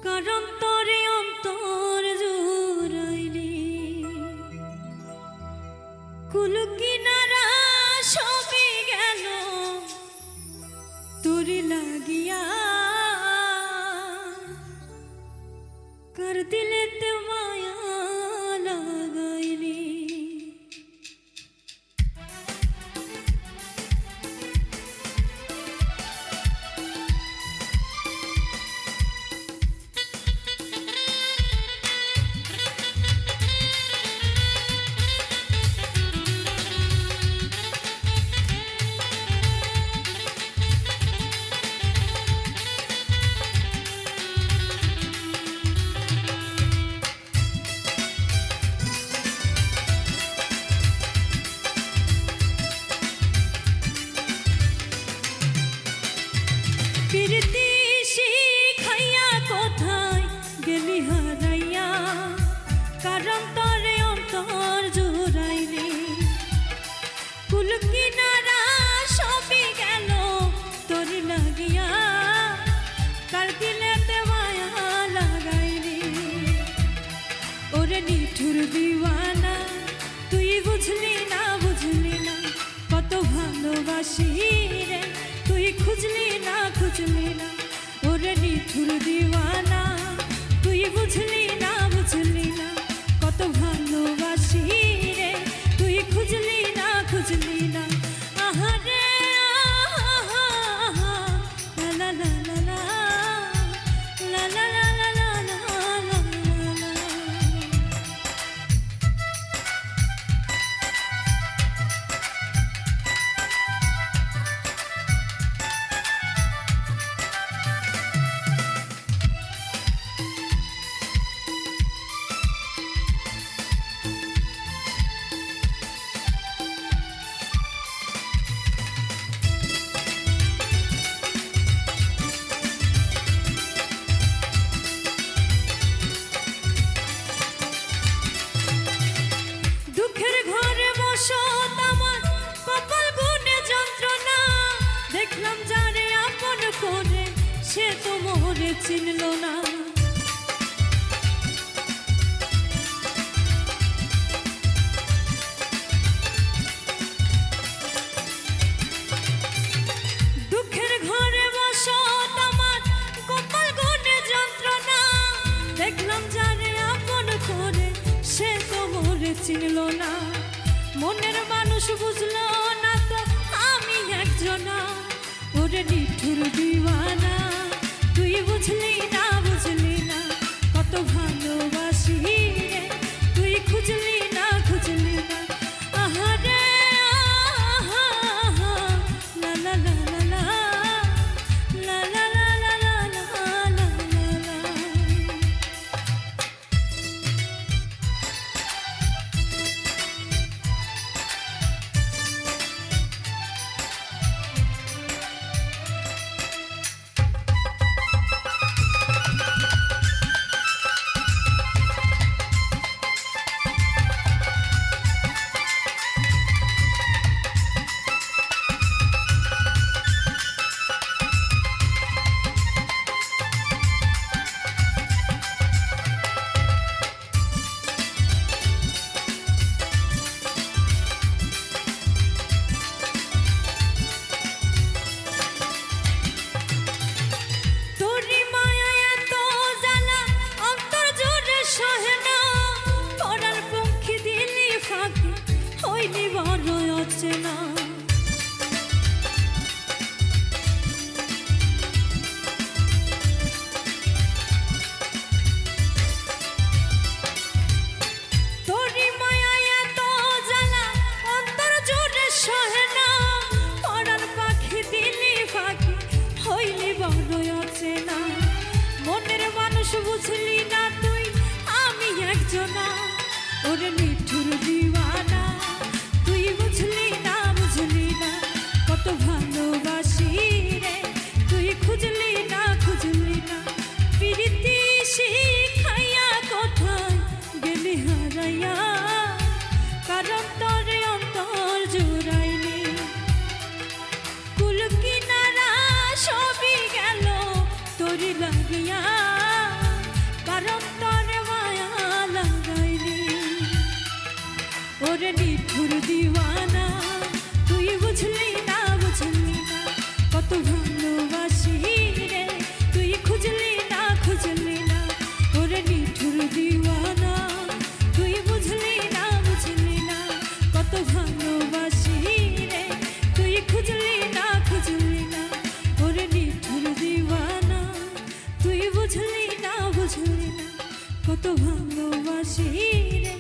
কারণ তোরে অন্তর জুড়াইলি কুল কিনারা সবই গেল তোরে লাগিয়া কর দিলে তে মায়া লাগাইলি পিরিতি শিখাইয়া কোথায় গেলি হারাইয়া কারণ তোরে অন্তর জোড়াইলি কুল কিনারা সবই গেল তোর লাগিয়া কার দিলেতে মায়া লাগাইলি ওরে নিঠুর দিওয়ানা তুই বুঝলি না কত ভালোবাসি রে তুই খুঁজলি না ওরে নিঠুর দিওয়ানা তুই বুঝলি না কত ভালোবাসি রে তুই খুঁজলি না আহারে আহা লা লা লা লা লা লা লা লা লা লা লা লা। দুঃখের ঘরে বসত আমার কপাল গুনে যন্ত্রণা দেখলাম যারে আপন করে সে তো মোরে চিনল না দুঃখের ঘরে বসত আমার কপাল গুনে যন্ত্রণা দেখলাম যারে আপন করে সে তো মোরে চিনল না মনের মানুষ বুঝলো না তো আমি একজনা ওরে নিঠুর দিওয়ানা তুই বুঝলি না কত ভালোবাসি রে তুই খুঁজলি না আহারে আহা লা লা লা লা লা লা লা লা লা লা লা। ভালোবাসি রে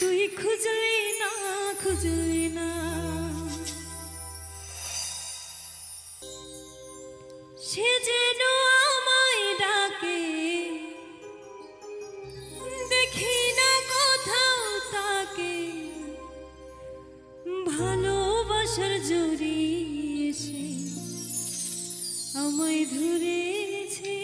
তুই খুঁজলি না খুঁজলি না সে যেন আমায় ডাকে দেখি না কোথাও তাকে ভালোবাসার জড়ি এসে আমায় ধরেছে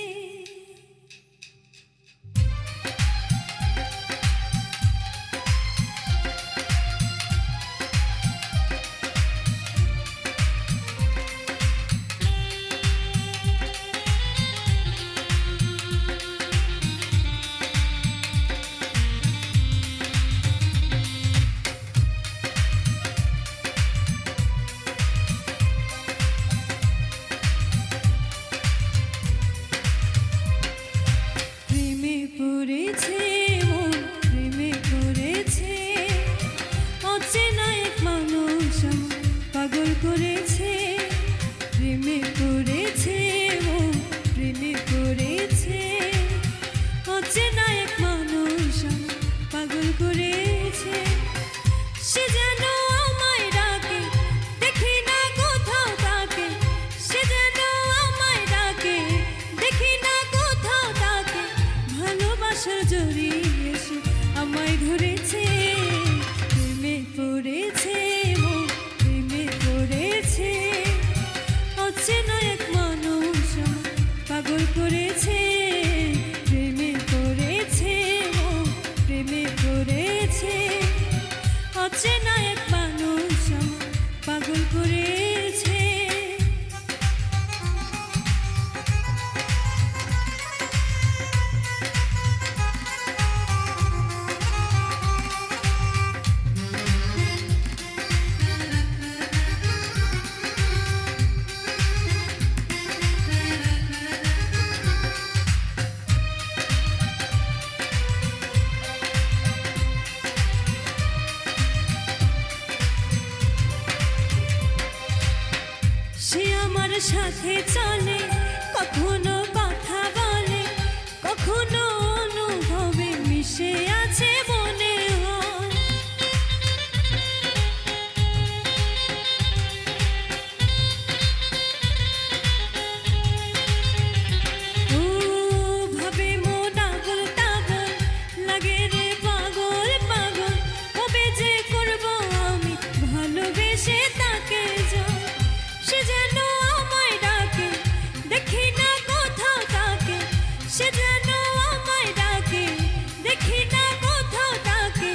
সাথে চলে কখনো কথা বলে কখনো অনুভবে মিশে আছে মনে হয় ও ভাবে মন আগল তাগল লাগে রে পাগল পাগল কবে যে করব আমি ভালোবেসে তাকে যাই সে যেন দেখি না কোথাও তাকে সে যেন আমায় ডাকে দেখি না কোথাও তাকে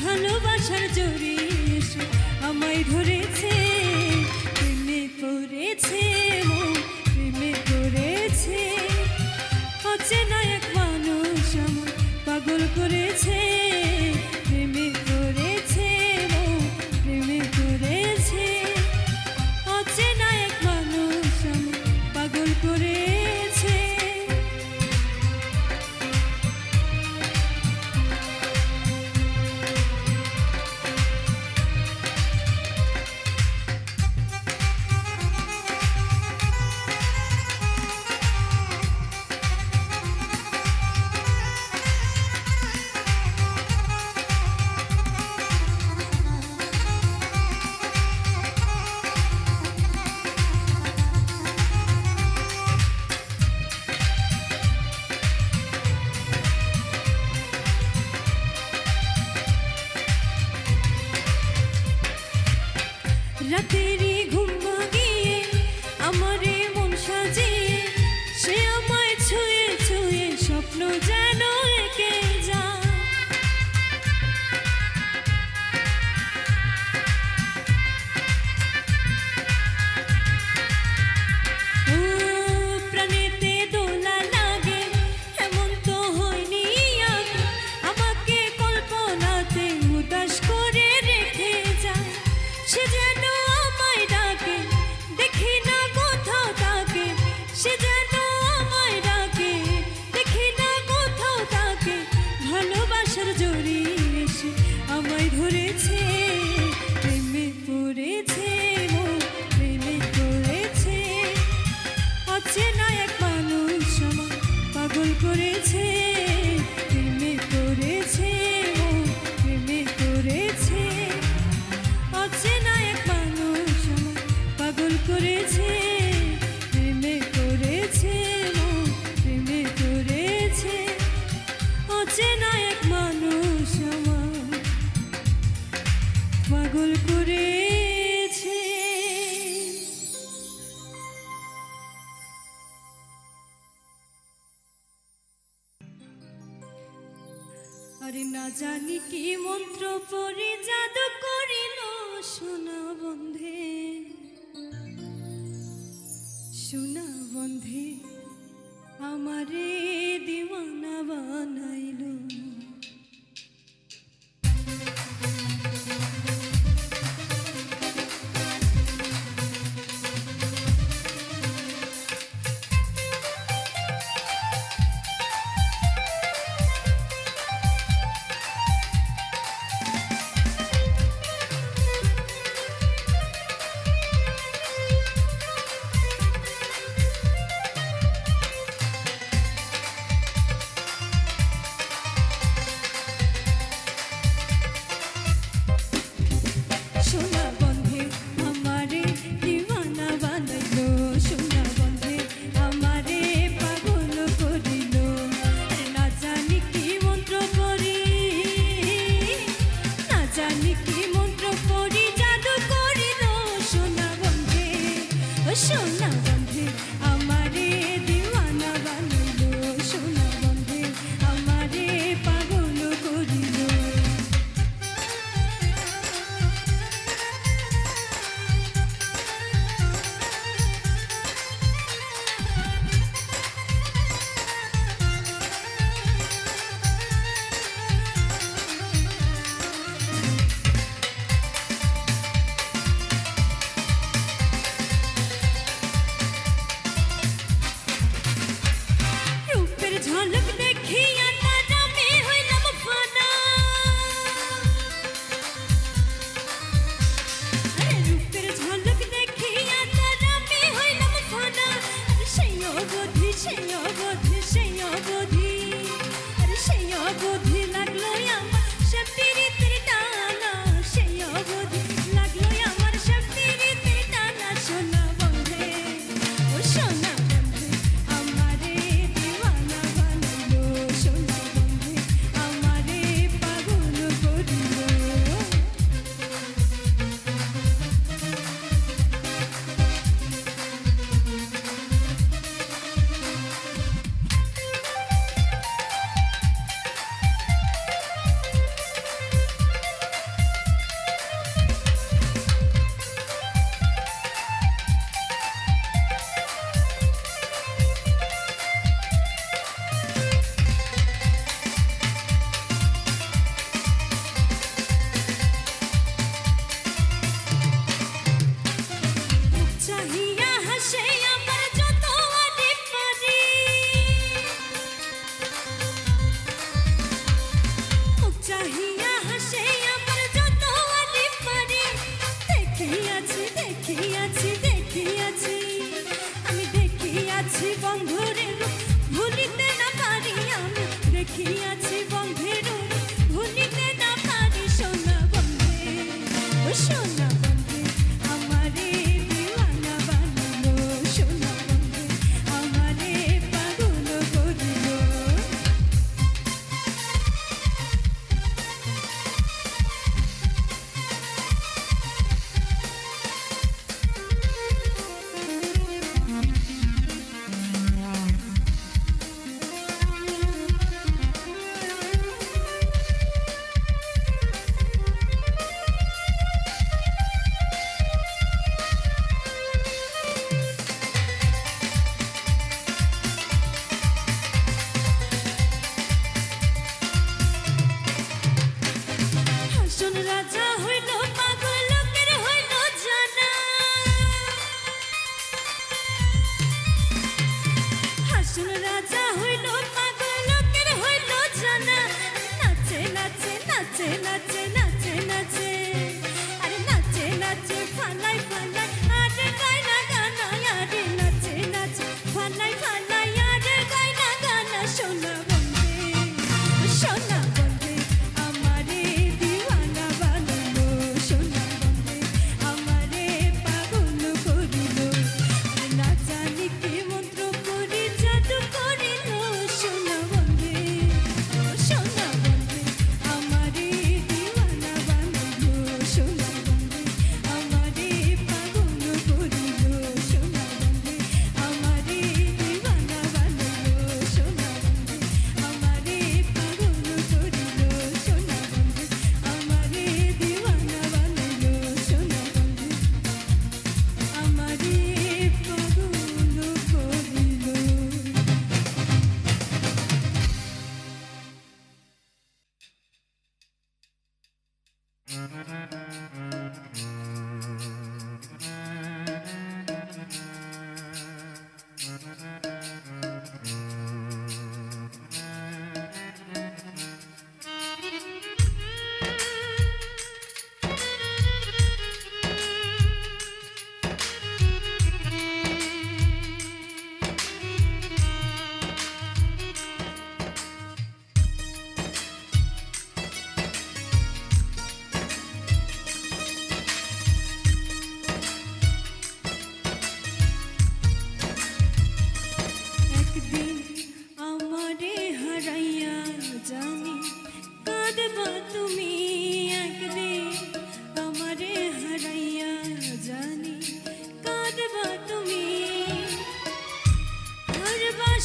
ভালোবাসার জড়ি এসে আমায় ধরেছে প্রেমে পড়েছে প্রেমে পড়েছে অচেনা এক মানুষ আমায় পাগল করেছে প্রেমে পড়েছে প্রেমে পড়েছে অচেনা এক মানুষ আমায় পাগল করেছে রাতেরই ঘুম ভাঙিয়ে আমারে মন সাজিয়ে সে আমায় ছুঁয়ে ছুঁয়ে স্বপ্ন যেন এঁকে যায় ও প্রাণেতে দোলা লাগে এমন তো হয়নি আগে আমাকে কল্পনাতে উদাস করে রেখে যায় সে যেন আমায় আরে না জানি কি মন্ত্র পড়ে জাদু করিল সোনা বন্ধে, সোনা বন্ধে আমারে দিওয়ানা বানাইলো। সোনা বন্ধে আমারে দিওয়ানা বানাইলো, সোনা বন্ধে আমারে পাগল করিল।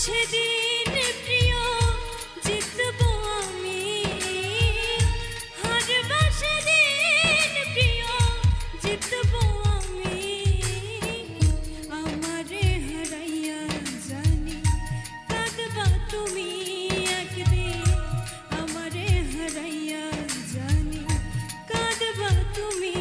সেদিন প্রিয় জিতবো আমি, হারবা সেদিন প্রিয় জিতবো আমি। আমারে হারাইয়া জানি কাঁদবা তুমি একদিন, আমারে হারাইয়া জানি কাঁদবা তুমি।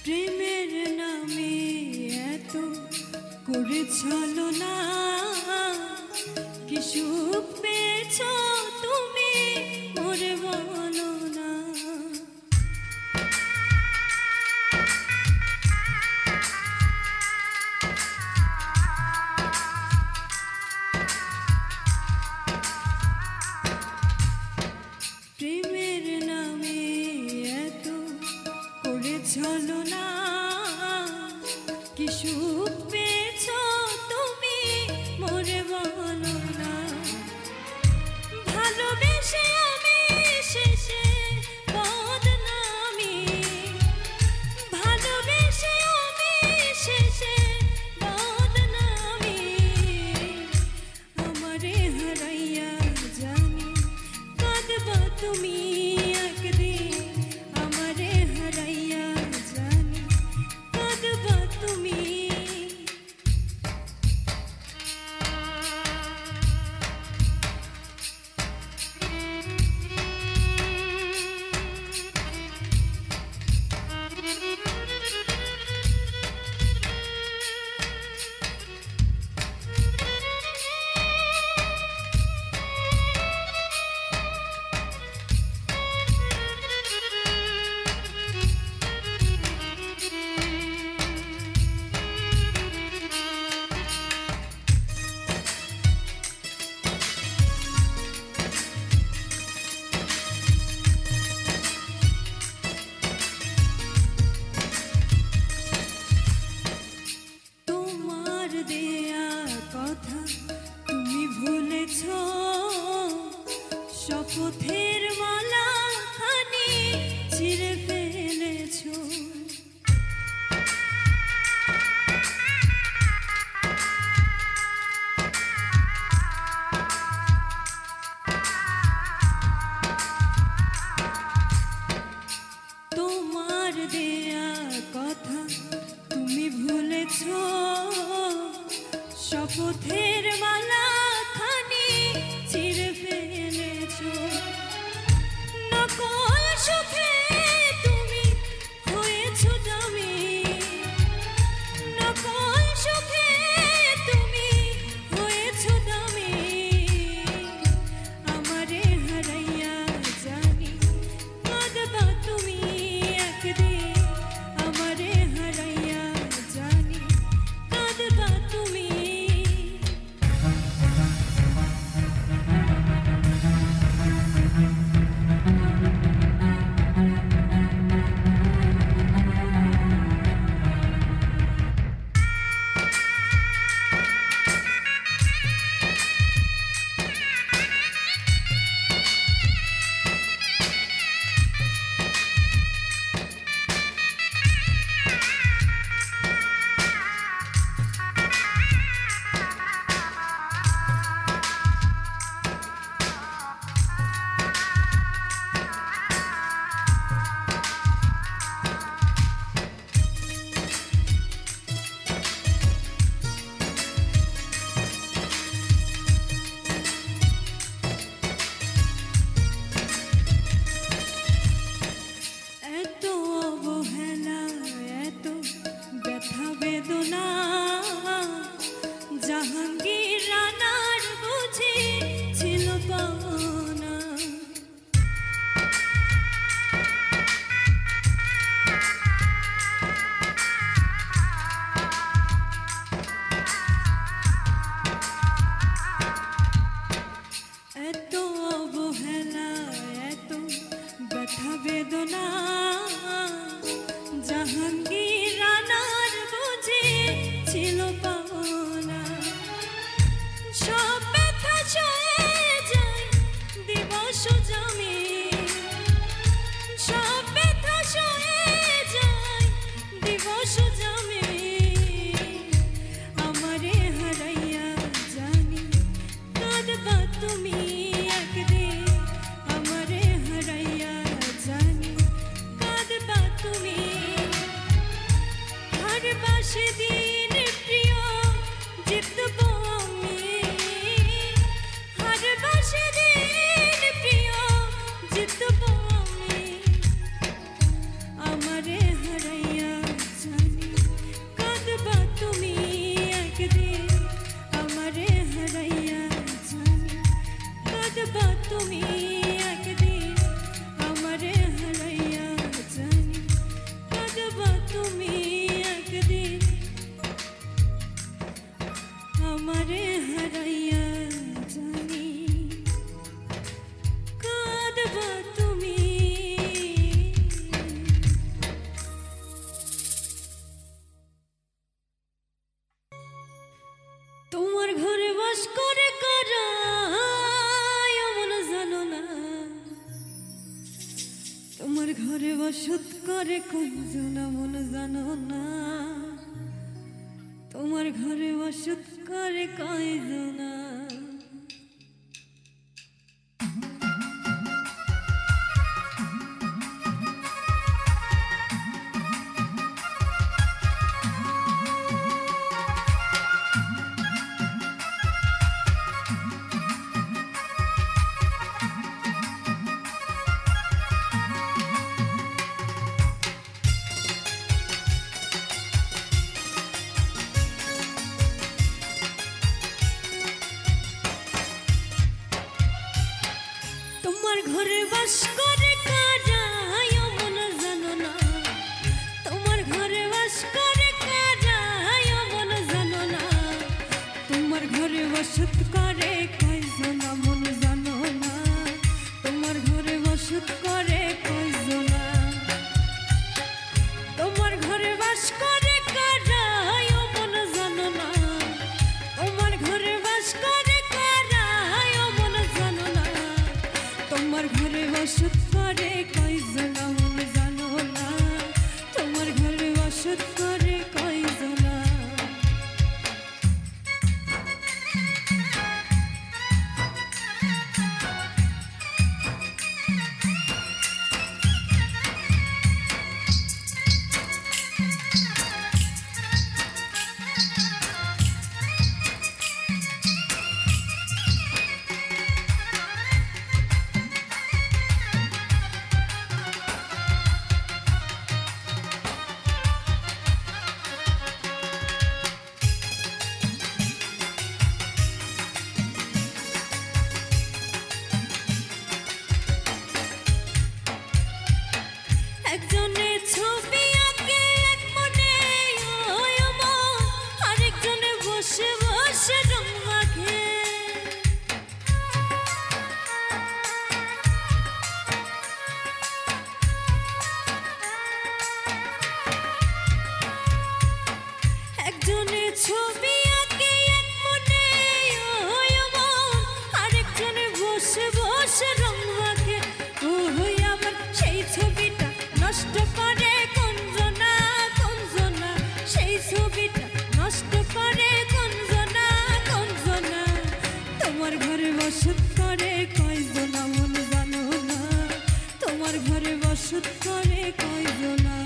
প্রেমের নামে এত করে ছলনা, কি সুখ পেয়েছ তুমি ওরে বলো না। প্রেমের নামে এত করে ছলনা, কি সুখ পেয়েছ তুমি মোরে বলো না। ভালোবেসে আমি শেষে বদনামি, ভালোবেসে আমি শেষে বদনামি। আমারে হারাইয়া জানি কাঁদবা তুমি একদিন, আমারে হারাইয়া জানি কাঁদবা তুমি। তোমার দেয়া কথা তুমি ভুলেছ, শপথের মালা খানি ছিঁড়ে ফেলেছ। তোমার দেয়া কথা তুমি ভুলেছ, শপথের মালা খানি ছিঁড়ে ফেলেছ। ব্যথা বেদনা জাহাঙ্গীর রানার বুঝে ছিল পাওনা সব ব্যথা সয়ে যায় দিবস জমে সব ব্যথা সয়ে যায় দিবস জমে আমারে হারাইয়া জানি কাঁদবা তুমি একদিন আমারে হারাইয়া জানি কাঁদবা তুমি হারবা সেদিন প্রিয় জিতবো আমি হারবা সেদিন প্রিয় জিতবো আমি আমারে হারাইয়া জানি কাঁদবা তুমি একদিন আমারে হারাইয়া জানি কাঁদবা তুমি একদিন আমারে হারাইয়া জানি কাঁদবা তুমি একদিন আমারে হারাইয়া জানি কাঁদবা তুমি তোমার ঘরে বাস করে কারা এমন জানো না তোমার ঘরে বসত করে কয়জন এমন জানো না তোমার ঘরে বসত করে কয়জন তোমার ঘরে বাস করে কারা এমন জানো না তোমার ঘরে বাস করে কারা এমন জানো না তোমার ঘরে বসত করে কয়জন এমন জানো না তোমার ঘরে বসত করে কয়জন তোমার ঘরে বাস করে কারা এমন জানো না তোমার ঘরে বাস করে কারা এমন জানো না তোমার ঘরে বসত করে কয়জন এমন জানো না তোমার ঘরে বসত করে কয়জন একজনে ছবি আঁকে এক মনে ওই আমার আরেকজনে বসে বসে রং মাখে একজনে ছবি আঁকে এক মনে ওই আমার আরেকজনে বসে বসে রং মাখে ওই আবার সেই ছবিটা নষ্ট করে কোনজনা কোনজনা সেই ছবিটা নষ্ট করে কোনজনা কোনজনা তোমার ঘরে বসত করে কয়জন এমন জানো না তোমার ঘরে বসত করে কয়জনা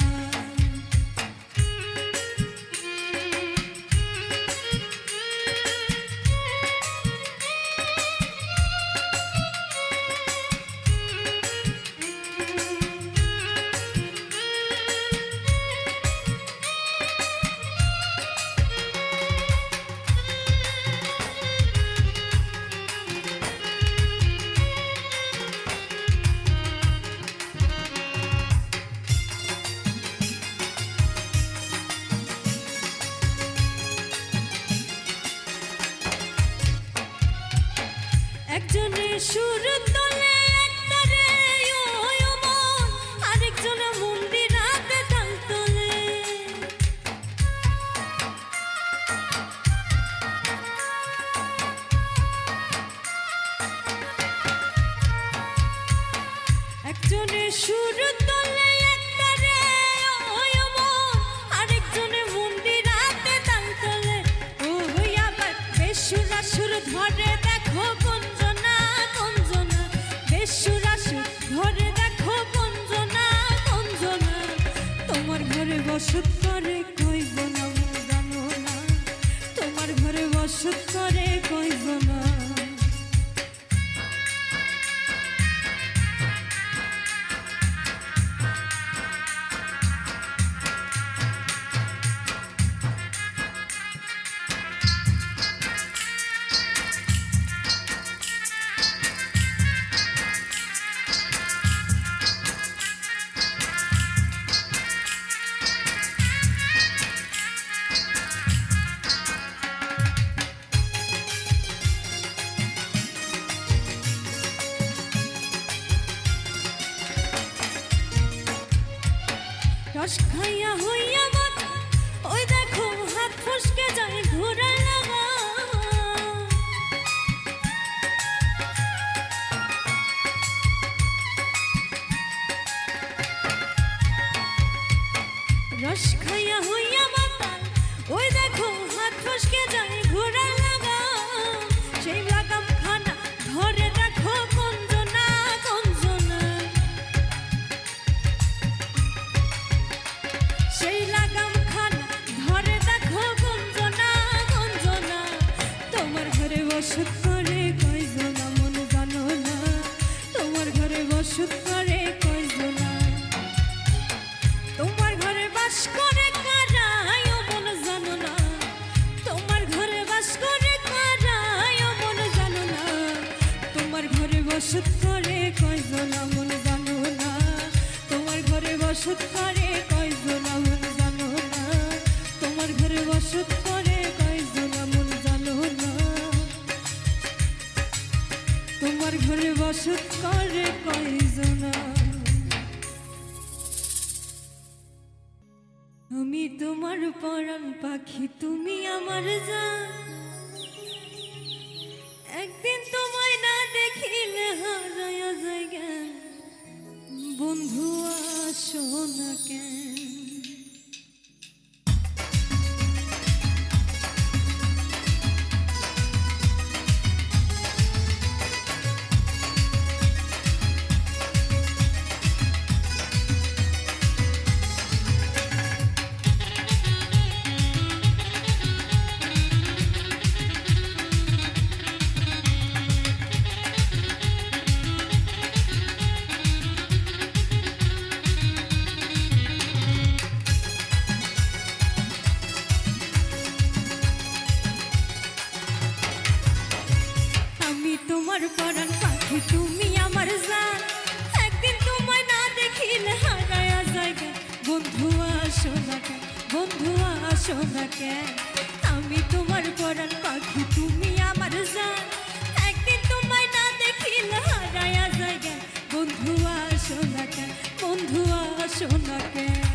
সুর তোলে একটারে ওই মন আরেকজনে মন্দিরাতে তাল তোলে ওই আবার বেসুরা সুর ধরে দেখো কুঞ্জনা কুঞ্জনা বেসুরা সুর ধরে দেখো কুঞ্জনা কুঞ্জনা তোমার ঘরে বসত করে কইজনা জানো না তোমার ঘরে বসত করে কইজনা রস খাইয়া হইয়া মাতা ওই দেখো হাত ফসকে যায় ঘোরা লাগা রস খাইয়া হইয়া মাতা ওই দেখো হাত ফসকে যায় ঘোরা লাগা সেই লাগাম খানা ধরে দেখো কুঞ্জনা কুঞ্জনা সেই লাগাম খানা ধরে দেখো কুঞ্জনা কুঞ্জনা তোমার ঘরে বসত করে কয়জনা মন জানো না তোমার ঘরে বসত করে কয়জনা তোমার ঘরে বাস করে কারায় মন জানো না তোমার ঘরে বাস করে কারায় মন জানো না তোমার ঘরে বসত করে কয়জনা মন জানো না তোমার ঘরে বসত করে কয়জনা মন জানো না তোমার ঘরে বসত করে কয়জনা মন জানো না তোমার ঘরে বসত করে কয়জনা আমি তোমার পরাণ পাখি তুমি আমার জান একদিন তোমায় না দেখিলে হারায়া যায় জ্ঞান বন্ধু আসো না কেন তোমার পরাণ পাখি তুমি আমার জান একদিন তোমায় না দেখিলে হারায়া যায় বন্ধু আসো না কেন বন্ধু আসো না কেন আমি তোমার পরাণ পাখি তুমি আমার জান একদিন তোমায় না দেখিলে হারায়া যায় বন্ধু আসো না কেন বন্ধু আসো না কেন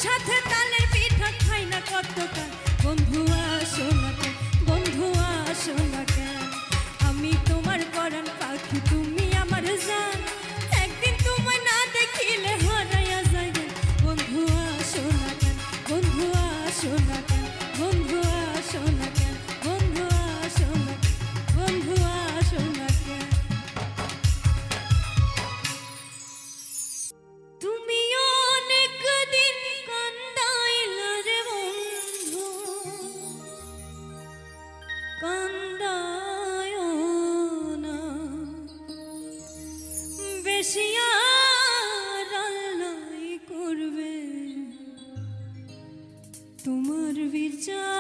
সাথে তালের পিঠা খাই না কতকাল, বন্ধু আসো না কেন, বন্ধু আসো না কেন। আমি তোমার পরাণ পাখি, তুমি আমার জান, একদিন তোমায় না দেখিলে হারাইয়া যাই গে। বন্ধু আসো না কেন, বন্ধু আসো না কেন, বন্ধু আসো না কেন, বন্ধু আসো না, বন্ধু আসো না কেন। তুমি অনেক দিন কান্দাইলা রে বন্ধু, কান্দায় না বেশি আর আল্লাহ করবে তোমার বিচার।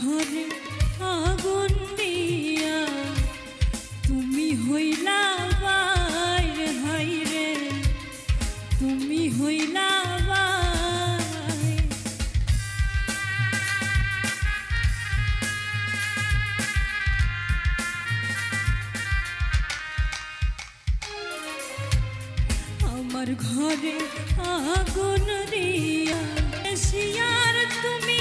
ঘরে আগুন দিয়া তুমি হইলা বাইরে, হাইরে তুমি হইলা বাইরে। আমার ঘরে আগুন দিয়া শিয়ার তুমি